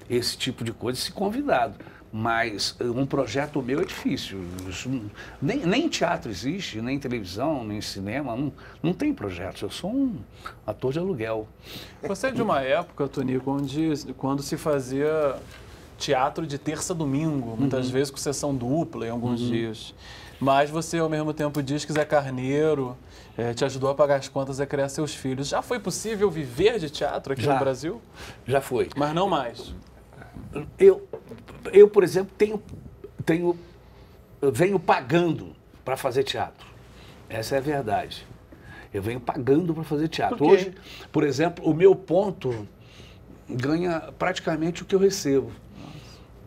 [SPEAKER 2] esse tipo de coisa se convidado. Mas um projeto meu é difícil. Nem teatro existe, nem televisão, nem cinema. Não tem projetos. Eu sou um ator de aluguel.
[SPEAKER 7] Você é de uma época, Tonico, onde quando se fazia teatro de terça a domingo, muitas vezes com sessão dupla em alguns dias. Mas você, ao mesmo tempo, diz que Zé Carneiro te ajudou a pagar as contas e a criar seus filhos. Já foi possível viver de teatro aqui no Brasil?
[SPEAKER 2] Já foi.
[SPEAKER 7] Mas não mais.
[SPEAKER 2] Eu, por exemplo, venho pagando para fazer teatro. Essa é a verdade. Eu venho pagando para fazer teatro.
[SPEAKER 6] Por quê?
[SPEAKER 2] Hoje, por exemplo, o meu ponto ganha praticamente o que eu recebo.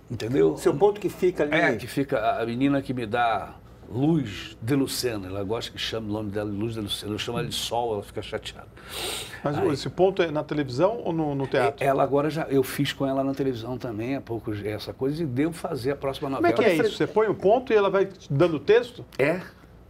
[SPEAKER 2] Entendeu?
[SPEAKER 1] Seu ponto que fica ali.
[SPEAKER 2] Que fica a menina que me dá Luz de Lucena. Ela gosta que chame o nome dela de Luz de Lucena. Eu chamo ela de Sol, ela fica chateada.
[SPEAKER 6] Mas esse ponto é na televisão ou no teatro?
[SPEAKER 2] Ela agora eu fiz com ela na televisão também, há pouco essa coisa, e devo fazer a próxima novela.
[SPEAKER 6] Como é que é isso? Você põe o ponto e ela vai dando texto?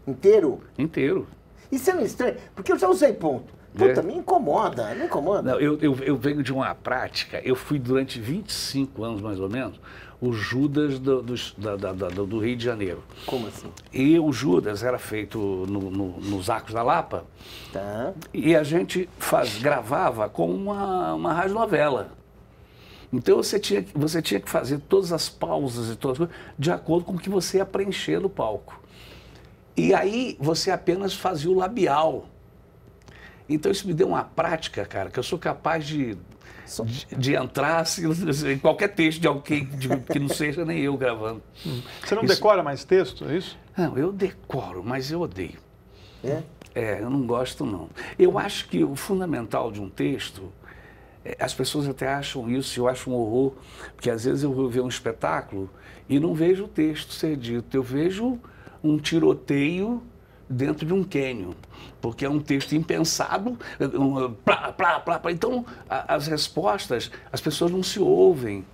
[SPEAKER 1] Inteiro?
[SPEAKER 2] Inteiro.
[SPEAKER 1] Isso é um estranho, porque eu já usei ponto. Puta, me incomoda, me incomoda.
[SPEAKER 2] Não, eu venho de uma prática, eu fui durante 25 anos, mais ou menos, o Judas do Rio de Janeiro.
[SPEAKER 1] Como assim?
[SPEAKER 2] E o Judas era feito nos Arcos da Lapa, e a gente gravava com uma radionovela. Então você tinha que fazer todas as pausas e todas as coisas de acordo com o que você ia preencher no palco. E aí você apenas fazia o labial. Então isso me deu uma prática, cara, que eu sou capaz de entrar em qualquer texto de alguém que não seja nem eu gravando.
[SPEAKER 6] Você não decora mais texto, é isso?
[SPEAKER 2] Não, eu decoro, mas eu odeio. Eu não gosto, não. Eu acho que o fundamental de um texto, as pessoas até acham isso, eu acho um horror, porque às vezes eu vou ver um espetáculo e não vejo o texto ser dito, eu vejo um tiroteio dentro de um cânion, porque é um texto impensado, então as respostas, as pessoas não se ouvem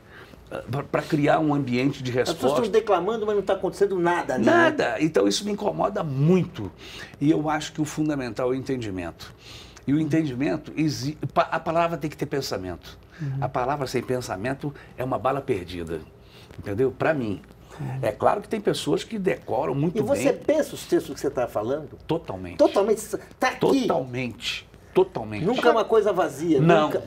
[SPEAKER 2] para criar um ambiente de resposta. As
[SPEAKER 1] pessoas estão declamando, mas não está acontecendo nada. Né?
[SPEAKER 2] Nada, então isso me incomoda muito, e eu acho que o fundamental é o entendimento. E o entendimento, a palavra tem que ter pensamento. A palavra sem pensamento é uma bala perdida, entendeu? Para mim. É claro que tem pessoas que decoram muito bem.
[SPEAKER 1] E você pensa os textos que você está falando?
[SPEAKER 2] Totalmente.
[SPEAKER 1] Totalmente. Está aqui.
[SPEAKER 2] Totalmente.
[SPEAKER 1] Nunca é uma coisa vazia.
[SPEAKER 2] Não.
[SPEAKER 1] Nunca...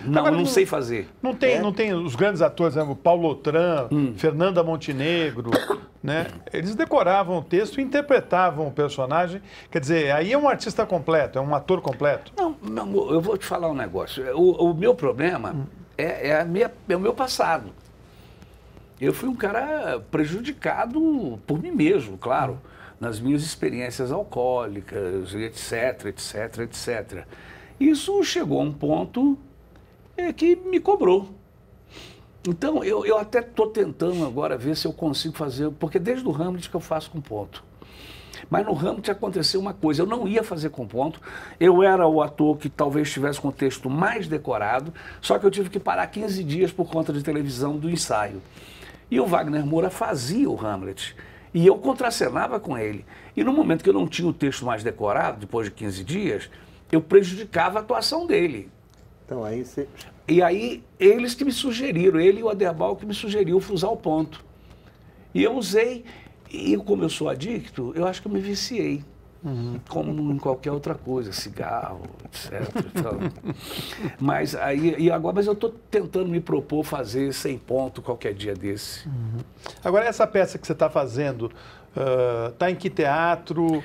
[SPEAKER 2] Não, eu não sei fazer.
[SPEAKER 6] Não tem os grandes atores, né? O Paulo Otran, Fernanda Montenegro, né? Eles decoravam o texto e interpretavam o personagem. Quer dizer, aí é um artista completo, é um ator completo.
[SPEAKER 2] Não, meu amor, eu vou te falar um negócio. O meu problema é o meu passado. Eu fui um cara prejudicado por mim mesmo, claro, nas minhas experiências alcoólicas, etc. Isso chegou a um ponto que me cobrou. Então, eu até estou tentando agora ver se eu consigo fazer, porque desde o Hamlet que eu faço com ponto. Mas no Hamlet aconteceu uma coisa, eu não ia fazer com ponto, eu era o ator que talvez tivesse com o texto mais decorado, só que eu tive que parar 15 dias por conta de televisão do ensaio. E o Wagner Moura fazia o Hamlet. E eu contracenava com ele. E no momento que eu não tinha o texto mais decorado, depois de 15 dias, eu prejudicava a atuação dele.
[SPEAKER 1] Então aí você...
[SPEAKER 2] E aí, eles que me sugeriram, ele e o Aderbal que me sugeriu usar o ponto. E eu usei, e como eu sou adicto, eu acho que eu me viciei. Como em qualquer outra coisa, cigarro, etc. Mas eu estou tentando me propor fazer sem ponto qualquer dia desse.
[SPEAKER 6] Agora, essa peça que você está fazendo, está em que teatro?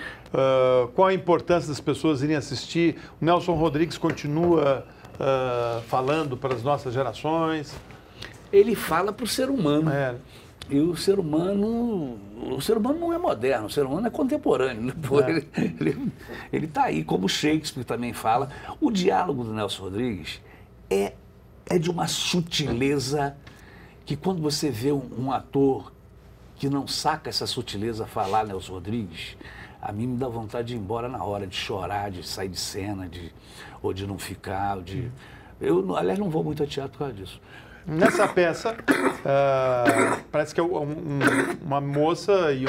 [SPEAKER 6] Qual a importância das pessoas irem assistir? O Nelson Rodrigues continua falando para as nossas gerações?
[SPEAKER 2] Ele fala para o ser humano. E o ser humano não é moderno, o ser humano é contemporâneo. Né? Ele está aí, como Shakespeare também fala. O diálogo do Nelson Rodrigues é de uma sutileza que quando você vê um ator que não saca essa sutileza falar, Nelson Rodrigues, a mim me dá vontade de ir embora na hora, de chorar, de sair de cena, ou de não ficar. Eu, aliás, não vou muito a teatro por causa disso.
[SPEAKER 6] Nessa peça, parece que é uma moça e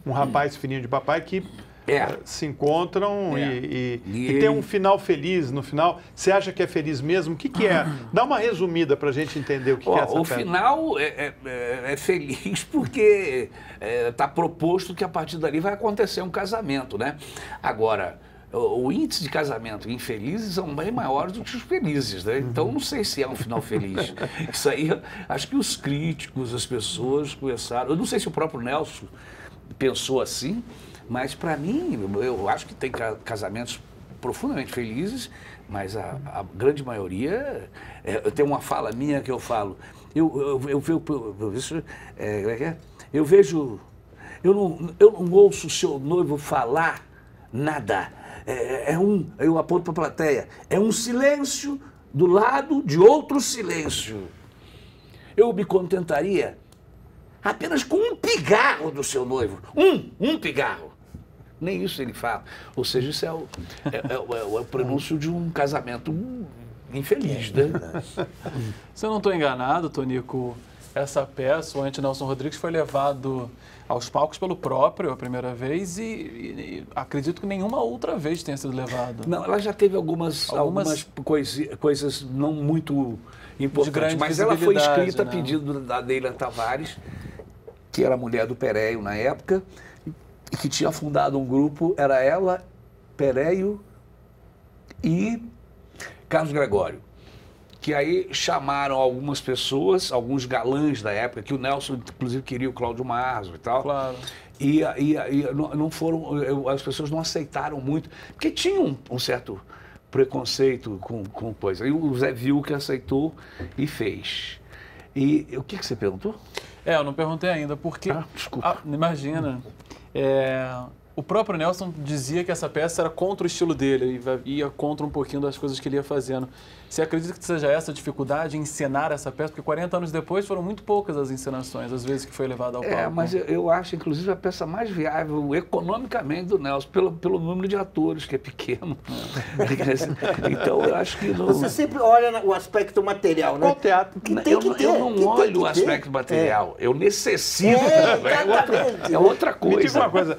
[SPEAKER 6] um rapaz filhinho de papai que se encontram e tem um final feliz no final. Você acha que é feliz mesmo? O que é? Dá uma resumida para a gente entender o que é essa peça.
[SPEAKER 2] O final é feliz porque está proposto que a partir dali vai acontecer um casamento, né? Agora, o índice de casamento infelizes são bem maiores do que os felizes, né? Então, não sei se é um final feliz. Isso aí, acho que os críticos, as pessoas começaram... Eu não sei se o próprio Nelson pensou assim, mas, para mim, eu acho que tem casamentos profundamente felizes, mas a grande maioria... tem uma fala minha que eu falo... Eu vejo... Eu não ouço o seu noivo falar nada. Eu aponto para a plateia. É um silêncio do lado de outro silêncio. Eu me contentaria apenas com um pigarro do seu noivo. Um pigarro. Nem isso ele fala. Ou seja, isso é o prenúncio de um casamento infeliz, né?
[SPEAKER 7] Se eu não estou enganado, Tonico, essa peça, o Ante Nelson Rodrigues, foi levado aos palcos pelo próprio a primeira vez e acredito que nenhuma outra vez tenha sido levado.
[SPEAKER 2] Não, ela já teve algumas coisas não muito importantes, mas ela foi escrita a pedido da Neila Tavares, que era mulher do Pereio na época, e que tinha fundado um grupo, era ela, Pereio e Carlos Gregório. Que aí chamaram algumas pessoas, alguns galãs da época, que o Nelson, inclusive, queria o Cláudio Marzo e tal.
[SPEAKER 7] Claro.
[SPEAKER 2] E não foram, as pessoas não aceitaram muito, porque tinha um certo preconceito com coisa. E o Zé Viu que aceitou e fez. E o que você perguntou?
[SPEAKER 7] Eu não perguntei ainda, porque...
[SPEAKER 2] desculpa.
[SPEAKER 7] Imagina. O próprio Nelson dizia que essa peça era contra o estilo dele, ia contra um pouquinho das coisas que ele ia fazendo. Você acredita que seja essa a dificuldade em encenar essa peça? Porque 40 anos depois foram muito poucas as encenações, as vezes que foi levada ao palco.
[SPEAKER 2] Mas eu acho, inclusive, a peça mais viável economicamente do Nelson, pelo número de atores, que é pequeno. Então, eu acho que...
[SPEAKER 1] Você sempre olha o aspecto material, né?
[SPEAKER 6] Qual teatro?
[SPEAKER 2] Eu não olho o aspecto material, eu necessito. É outra coisa.
[SPEAKER 6] Me diga uma coisa,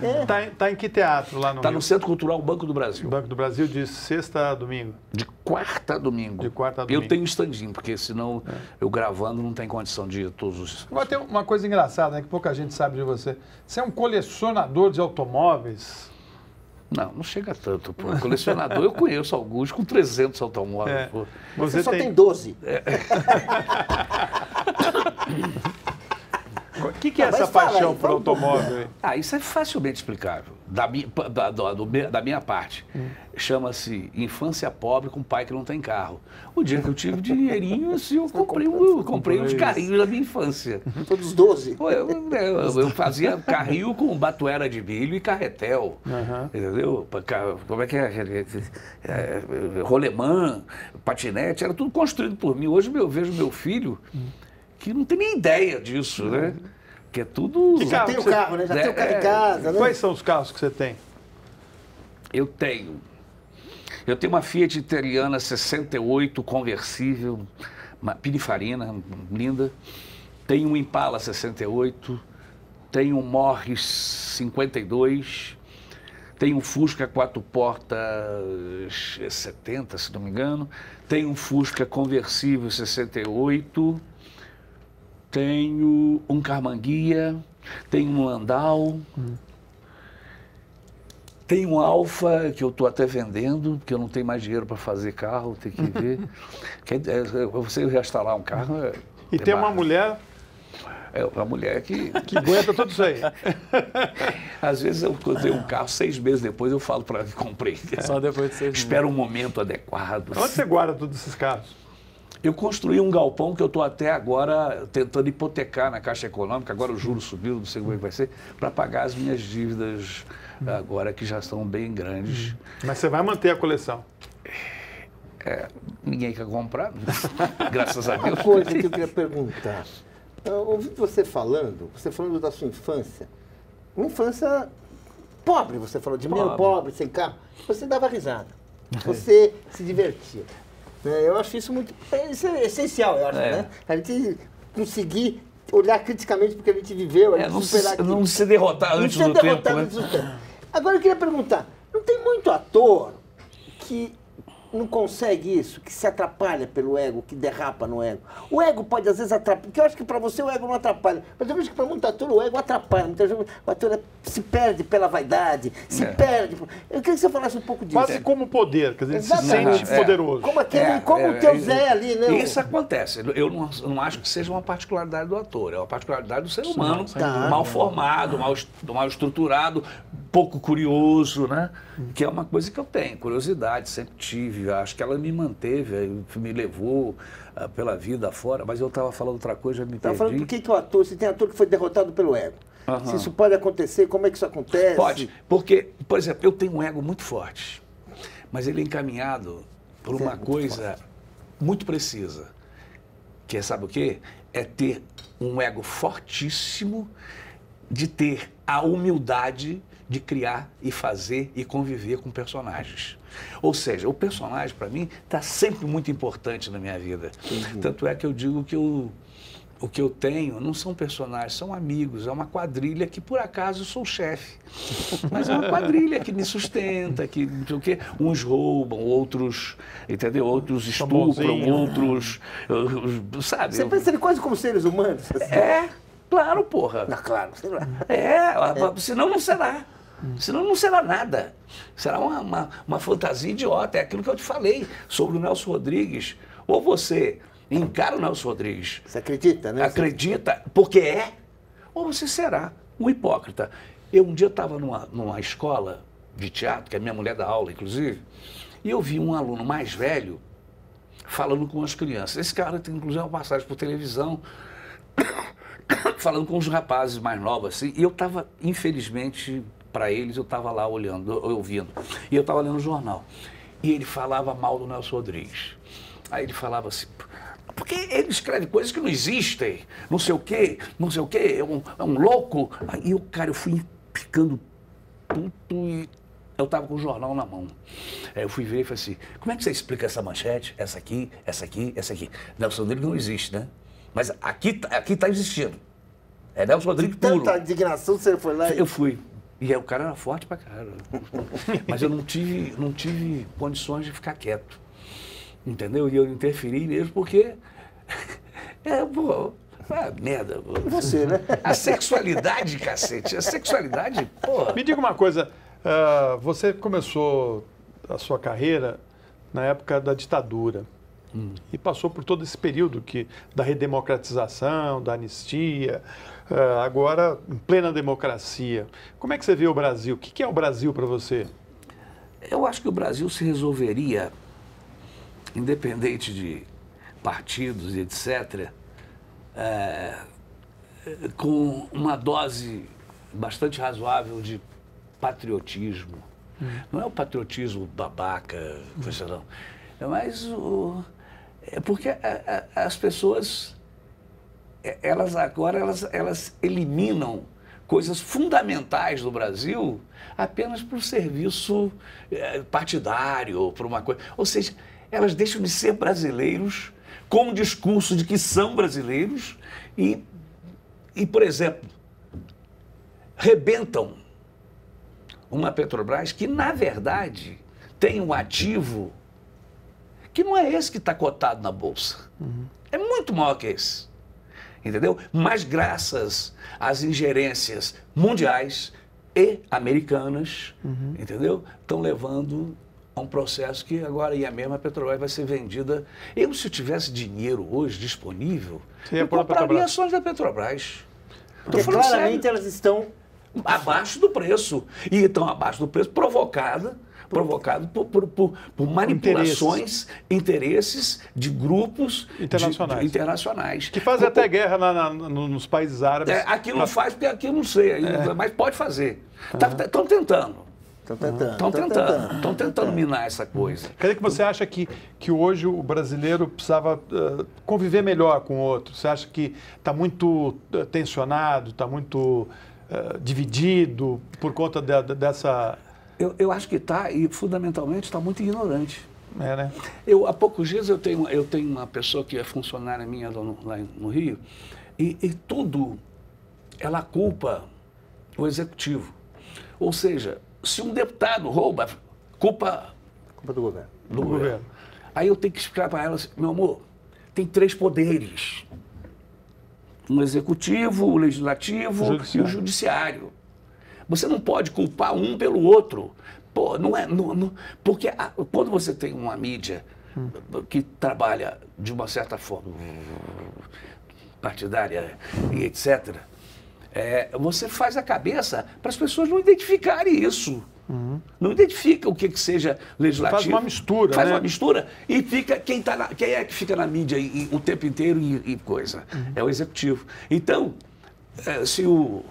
[SPEAKER 6] está em que teatro lá no Rio?
[SPEAKER 2] Está no Centro Cultural Banco do Brasil.
[SPEAKER 6] Banco do Brasil, de sexta a domingo?
[SPEAKER 2] De quarta a domingo.
[SPEAKER 6] De quarta a domingo.
[SPEAKER 2] Eu tenho standinho, porque senão eu gravando não tem condição de ir a todos os...
[SPEAKER 6] Agora tem uma coisa engraçada, né, que pouca gente sabe de você. Você é um colecionador de automóveis?
[SPEAKER 2] Não chega tanto. Pô. Colecionador, eu conheço alguns com 300 automóveis.
[SPEAKER 1] Você só tem 12.
[SPEAKER 6] O que é essa paixão por automóvel?
[SPEAKER 2] Isso é facilmente explicável, da minha parte. Chama-se infância pobre com pai que não tem carro. O dia que eu tive dinheirinho, assim, eu comprei uns carrinhos da minha infância.
[SPEAKER 1] Todos 12.
[SPEAKER 2] Eu fazia carrinho com batuera de milho e carretel. Entendeu? Como é que é? Rolemã, patinete, era tudo construído por mim. Hoje eu vejo meu filho que não tem nem ideia disso, né? Que é tudo...
[SPEAKER 1] Já tem o carro, né? Já tem o carro em casa, né?
[SPEAKER 6] Quais são os carros que você tem?
[SPEAKER 2] Eu tenho uma Fiat Italiana 68 conversível, uma Pininfarina, linda. Tenho um Impala 68, tenho um Morris 52, tenho um Fusca 4 portas 70, se não me engano. Tenho um Fusca conversível 68. Tenho um Carmanguia, tenho um Landau, tenho um Alfa que eu estou até vendendo, porque eu não tenho mais dinheiro para fazer carro, tem que ver. Você restaurar um carro
[SPEAKER 6] E tem uma mulher...
[SPEAKER 2] uma mulher que
[SPEAKER 6] aguenta tudo isso aí.
[SPEAKER 2] Às vezes eu tenho um carro, 6 meses depois eu falo para ela que comprei.
[SPEAKER 7] Só depois de 6 meses.
[SPEAKER 2] Espera um momento adequado.
[SPEAKER 6] Onde você guarda todos esses carros?
[SPEAKER 2] Eu construí um galpão que eu estou até agora tentando hipotecar na Caixa Econômica, agora o juro subiu, não sei como é que vai ser, para pagar as minhas dívidas agora que já são bem grandes.
[SPEAKER 6] Mas você vai manter a coleção?
[SPEAKER 2] Ninguém quer comprar, graças a Deus.
[SPEAKER 1] Uma coisa que eu queria perguntar. Eu ouvi você falando da sua infância, uma infância pobre, você falou, de menino pobre, sem carro, você dava risada, você se divertia. Eu acho isso isso é essencial, eu acho, né? A gente conseguir olhar criticamente porque a gente viveu,
[SPEAKER 2] não se derrotar antes do tempo.
[SPEAKER 1] Agora eu queria perguntar, não tem muito ator que não consegue isso, que se atrapalha pelo ego, que derrapa no ego. O ego pode, às vezes, atrapalhar, porque eu acho que para você o ego não atrapalha, mas eu vejo que para muito ator o ego atrapalha. Muitas vezes o ator se perde pela vaidade, se perde. Eu queria que você falasse um pouco disso.
[SPEAKER 6] Quase como poder, quer dizer, ele se
[SPEAKER 1] Exatamente.
[SPEAKER 6] sente poderoso.
[SPEAKER 1] Como o teu Zé ali, né?
[SPEAKER 2] Isso acontece. Eu não acho que seja uma particularidade do ator, é uma particularidade do ser humano, mal formado, mal estruturado, pouco curioso, né? Que é uma coisa que eu tenho, curiosidade, sempre tive. Acho que ela me manteve, me levou pela vida fora, mas eu estava falando outra coisa, já me perdi.
[SPEAKER 1] Estava falando por que o ator, se tem ator que foi derrotado pelo ego. Se isso pode acontecer, como é que isso acontece?
[SPEAKER 2] Pode, porque, por exemplo, eu tenho um ego muito forte, mas ele é encaminhado por uma coisa muito precisa, que é, sabe o quê? É ter um ego fortíssimo, de ter a humildade de criar e fazer e conviver com personagens. Ou seja, o personagem, para mim, está sempre muito importante na minha vida. Tanto é que eu digo que o que eu tenho não são personagens, são amigos, é uma quadrilha que, por acaso, eu sou o chefe. Mas é uma quadrilha que me sustenta, que não sei o quê. Uns roubam, outros, entendeu? Outros estupram, outros, sabe?
[SPEAKER 1] Você pensa quase como seres humanos? Assim.
[SPEAKER 2] Claro, porra.
[SPEAKER 1] Não, claro, sei lá.
[SPEAKER 2] Senão não será. Senão não será nada. Será uma fantasia idiota. É aquilo que eu te falei sobre o Nelson Rodrigues. Ou você encara o Nelson Rodrigues.
[SPEAKER 1] Você acredita, né?
[SPEAKER 2] Acredita, porque ou você será um hipócrita. Eu um dia estava numa escola de teatro, que a minha mulher dá aula, inclusive, e eu vi um aluno mais velho falando com as crianças. Esse cara tem, inclusive, uma passagem por televisão, falando com os rapazes mais novos, assim, e eu estava, infelizmente, para eles, eu estava lá olhando, ouvindo, e eu estava lendo o jornal. E ele falava mal do Nelson Rodrigues. Aí ele falava assim, porque ele escreve coisas que não existem, não sei o quê, é um louco. Aí eu fui ficando puto e eu estava com o jornal na mão. Aí eu fui ver e falei assim, como é que você explica essa manchete, essa aqui, essa aqui, essa aqui? Nelson Rodrigues não existe, né? Mas aqui está existindo. É Nelson Rodrigues puro.
[SPEAKER 1] Tanta indignação, você foi lá e...
[SPEAKER 2] Eu fui. E aí, o cara era forte pra caralho. Mas eu não tive condições de ficar quieto. Entendeu? E eu interferi mesmo porque... merda.
[SPEAKER 1] Você, né?
[SPEAKER 2] A sexualidade, cacete. A sexualidade, porra.
[SPEAKER 6] Me diga uma coisa. Você começou a sua carreira na época da ditadura. E passou por todo esse período da redemocratização, da anistia, agora em plena democracia. Como é que você vê o Brasil? O que é o Brasil para você?
[SPEAKER 2] Eu acho que o Brasil se resolveria, independente de partidos e etc., com uma dose bastante razoável de patriotismo. Não é o patriotismo babaca, não. Mas porque as pessoas, elas agora eliminam coisas fundamentais do Brasil apenas por serviço partidário, por uma coisa. Ou seja, elas deixam de ser brasileiros com o discurso de que são brasileiros e por exemplo, rebentam uma Petrobras que, na verdade, tem um ativo que não é esse que está cotado na Bolsa. É muito maior que esse. Entendeu? Mas graças às ingerências mundiais e americanas, entendeu? Estão levando a um processo que agora a mesma Petrobras vai ser vendida. Se eu tivesse dinheiro hoje disponível, eu compraria ações da Petrobras.
[SPEAKER 1] Porque claramente elas estão
[SPEAKER 2] abaixo do preço. E estão abaixo do preço provocado por manipulações, interesses de grupos internacionais.
[SPEAKER 6] Que fazem até guerra nos países árabes.
[SPEAKER 2] Aqui não faz, porque aqui eu não sei ainda, mas pode fazer. Estão tentando. Estão tentando minar essa coisa.
[SPEAKER 6] Quer dizer que você acha que hoje o brasileiro precisava conviver melhor com o outro? Você acha que está muito tensionado, está muito dividido por conta dessa...
[SPEAKER 2] Eu acho que está, e fundamentalmente está muito ignorante.
[SPEAKER 6] Né?
[SPEAKER 2] Há poucos dias eu tenho uma pessoa que é funcionária minha lá no Rio, e tudo ela culpa o executivo. Ou seja, se um deputado rouba, culpa
[SPEAKER 1] Culpa do governo.
[SPEAKER 2] Do governo. Aí eu tenho que explicar para ela assim, meu amor, tem 3 poderes. O executivo, o legislativo e o judiciário. Você não pode culpar um pelo outro. Pô, não é. Porque quando você tem uma mídia que trabalha de uma certa forma partidária e etc., você faz a cabeça para as pessoas não identificarem isso. Não identifica o que seja legislativo.
[SPEAKER 6] Faz uma mistura,
[SPEAKER 2] Faz uma mistura e fica quem é que fica na mídia o tempo inteiro e coisa. É o executivo. Então, se o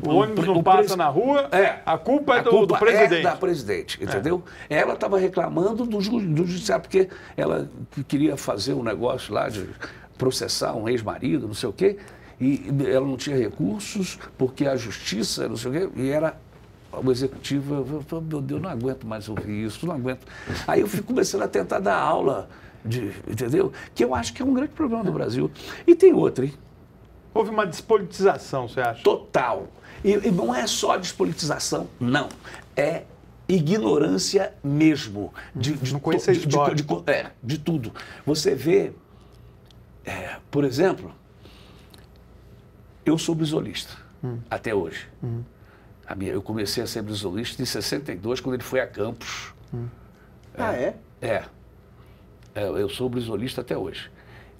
[SPEAKER 6] ônibus não passa na rua, a culpa é do presidente.
[SPEAKER 2] É da presidente, entendeu? Ela estava reclamando do judiciário, porque ela queria fazer um negócio lá de processar um ex-marido, não sei o quê, e ela não tinha recursos, porque a justiça, não sei o quê, e era o executivo, eu falei, meu Deus, não aguento mais ouvir isso, não aguento. Aí eu fui começando a tentar dar aula, entendeu? Que eu acho que é um grande problema do Brasil. E tem outra, hein?
[SPEAKER 6] Houve uma despolitização, você acha?
[SPEAKER 2] Total. E não é só despolitização, não. É ignorância mesmo.
[SPEAKER 6] Não conhecer a história.
[SPEAKER 2] De tudo. Você vê, por exemplo, eu sou brisolista até hoje. Eu comecei a ser brisolista em 62, quando ele foi a Campos. Eu sou brisolista até hoje.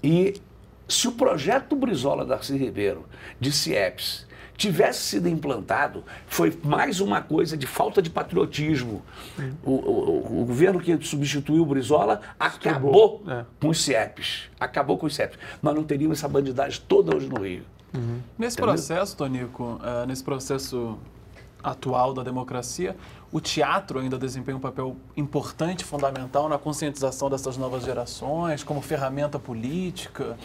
[SPEAKER 2] E se o projeto Brizola Darcy Ribeiro, de CIEPS, tivesse sido implantado, foi mais uma coisa de falta de patriotismo. O governo que substituiu o Brizola acabou com os CIEPS. Acabou com os CIEPS. Nós não teríamos essa bandidagem toda hoje no Rio.
[SPEAKER 7] Nesse processo, Tonico, nesse processo atual da democracia, o teatro ainda desempenha um papel importante, fundamental na conscientização dessas novas gerações, como ferramenta política,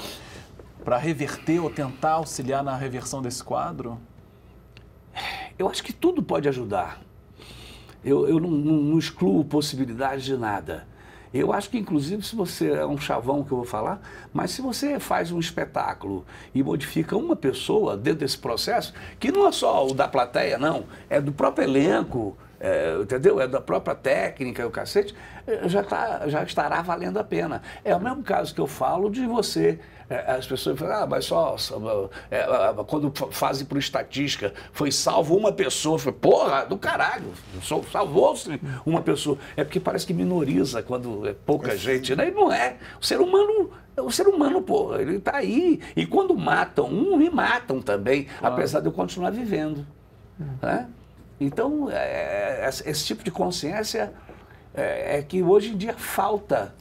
[SPEAKER 7] para reverter ou tentar auxiliar na reversão desse quadro?
[SPEAKER 2] Eu acho que tudo pode ajudar. Eu não excluo possibilidade de nada. Eu acho que, inclusive, se você é um chavão que eu vou falar, mas se você faz um espetáculo e modifica uma pessoa dentro desse processo, que não é só o da plateia, não, é do próprio elenco, entendeu? É da própria técnica, o cacete, já estará valendo a pena. É o mesmo caso que eu falo de você. As pessoas falam, mas quando fazem por estatística, foi salvo uma pessoa. Foi, porra, do caralho, salvou-se uma pessoa. É porque parece que minoriza quando é pouca gente, né? E não é. O ser humano, porra, ele está aí. E quando matam me matam também, apesar de eu continuar vivendo. Né? Então, esse tipo de consciência é que hoje em dia falta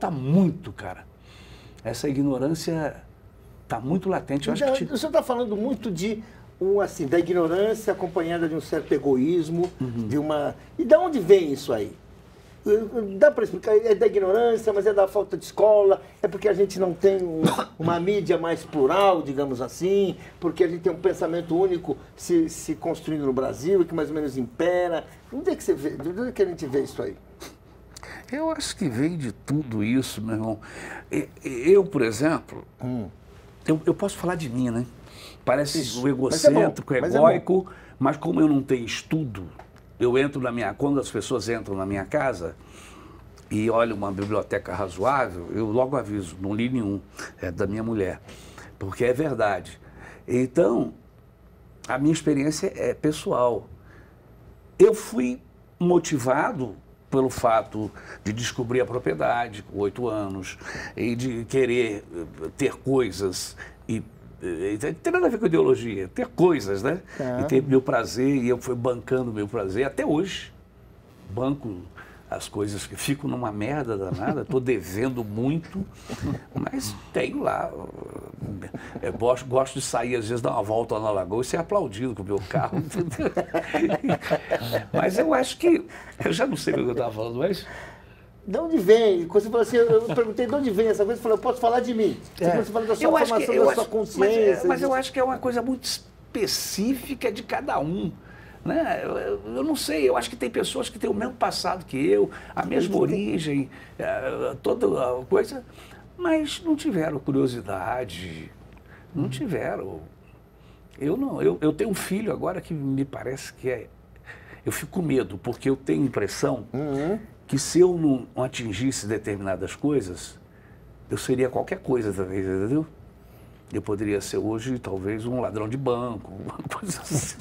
[SPEAKER 2] muito, cara. Essa ignorância está muito latente. Eu acho que
[SPEAKER 1] o senhor está falando muito da ignorância acompanhada de um certo egoísmo, de uma... E de onde vem isso aí? Dá para explicar? É da ignorância, mas é da falta de escola, é porque a gente não tem uma mídia mais plural, digamos assim, porque a gente tem um pensamento único se construindo no Brasil e que mais ou menos impera. Onde é que você vê? De onde é que a gente vê isso aí?
[SPEAKER 2] Eu acho que vem de tudo isso, meu irmão. Eu, por exemplo, eu posso falar de mim, né? Parece o egocêntrico, egóico, mas como eu não tenho estudo, quando as pessoas entram na minha casa e olham uma biblioteca razoável, eu logo aviso, não li nenhum, é da minha mulher, porque é verdade. Então, a minha experiência é pessoal. Eu fui motivado pelo fato de descobrir a propriedade com 8 anos e de querer ter coisas e tem nada a ver com ideologia, ter coisas, né? E ter meu prazer, e eu fui bancando meu prazer até hoje. Banco as coisas que fico numa merda danada, estou devendo muito, mas tenho lá. Gosto de sair, às vezes, dar uma volta lá na Lagoa e ser aplaudido com o meu carro. Mas eu acho que... Eu já não sei o que eu estava falando, mas...
[SPEAKER 1] De onde vem? Quando você falou assim, eu perguntei de onde vem essa coisa, você falou, eu posso falar de mim. Você falou da sua formação, da sua consciência.
[SPEAKER 2] Mas eu acho que é uma coisa muito específica de cada um. Né? Eu não sei, eu acho que tem pessoas que têm o mesmo passado que eu, a mesma origem, toda a coisa, mas não tiveram curiosidade, não tiveram. Eu tenho um filho agora que me parece que eu fico com medo, porque eu tenho a impressão que se eu não atingisse determinadas coisas, eu seria qualquer coisa, talvez, entendeu? Eu poderia ser hoje, talvez, um ladrão de banco, uma coisa assim.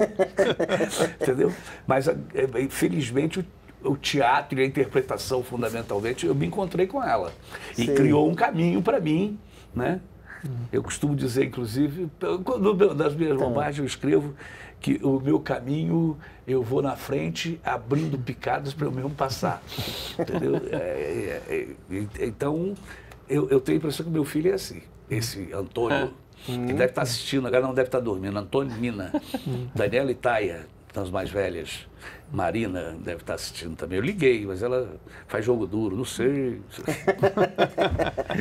[SPEAKER 2] Entendeu? Mas, infelizmente, o teatro e a interpretação, fundamentalmente, eu me encontrei com ela. E criou um caminho para mim, né? Eu costumo dizer, inclusive, das minhas bobagens, eu escrevo que o meu caminho, eu vou na frente, abrindo picadas para eu mesmo passar. Entendeu? Então, eu tenho a impressão que meu filho é assim. Esse Antônio, que deve estar assistindo, agora não deve estar dormindo, Antônio Nina, Daniela e Taia, as mais velhas, Marina deve estar assistindo também. Eu liguei, mas ela faz jogo duro, não sei.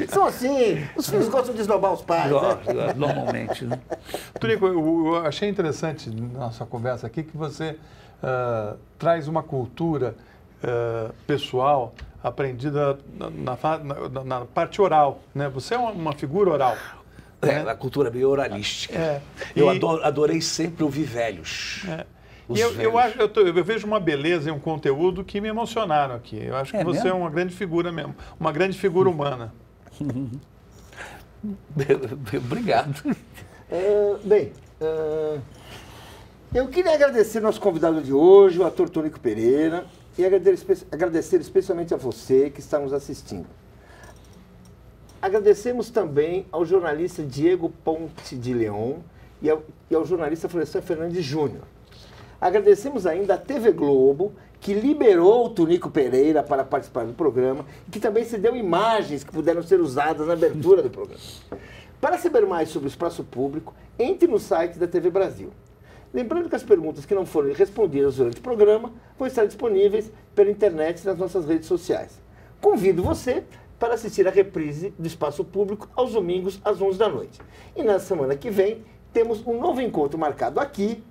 [SPEAKER 1] São assim, os filhos gostam de esnobar os pais, né?
[SPEAKER 2] Normalmente, né?
[SPEAKER 6] Tonico, eu achei interessante na nossa conversa aqui que você traz uma cultura pessoal aprendida na parte oral, né? Você é uma figura oral. Né?
[SPEAKER 2] A cultura meio oralística. Eu adorei sempre ouvir velhos.
[SPEAKER 6] E eu vejo uma beleza e um conteúdo que me emocionaram aqui. Eu acho que você é uma grande figura mesmo, uma grande figura humana.
[SPEAKER 2] Obrigado.
[SPEAKER 1] Eu queria agradecer nosso convidado de hoje, o ator Tonico Pereira, e agradecer especialmente a você que está nos assistindo. Agradecemos também ao jornalista Diego Ponte de Leon e ao jornalista Florestan Fernandes Júnior. Agradecemos ainda à TV Globo, que liberou o Tonico Pereira para participar do programa e que também cedeu imagens que puderam ser usadas na abertura do programa. Para saber mais sobre o espaço público, entre no site da TV Brasil. Lembrando que as perguntas que não foram respondidas durante o programa vão estar disponíveis pela internet nas nossas redes sociais. Convido você para assistir a reprise do Espaço Público aos domingos às 11 da noite. E na semana que vem temos um novo encontro marcado aqui,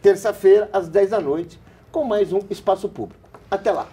[SPEAKER 1] terça-feira, às 10 da noite, com mais um Espaço Público. Até lá!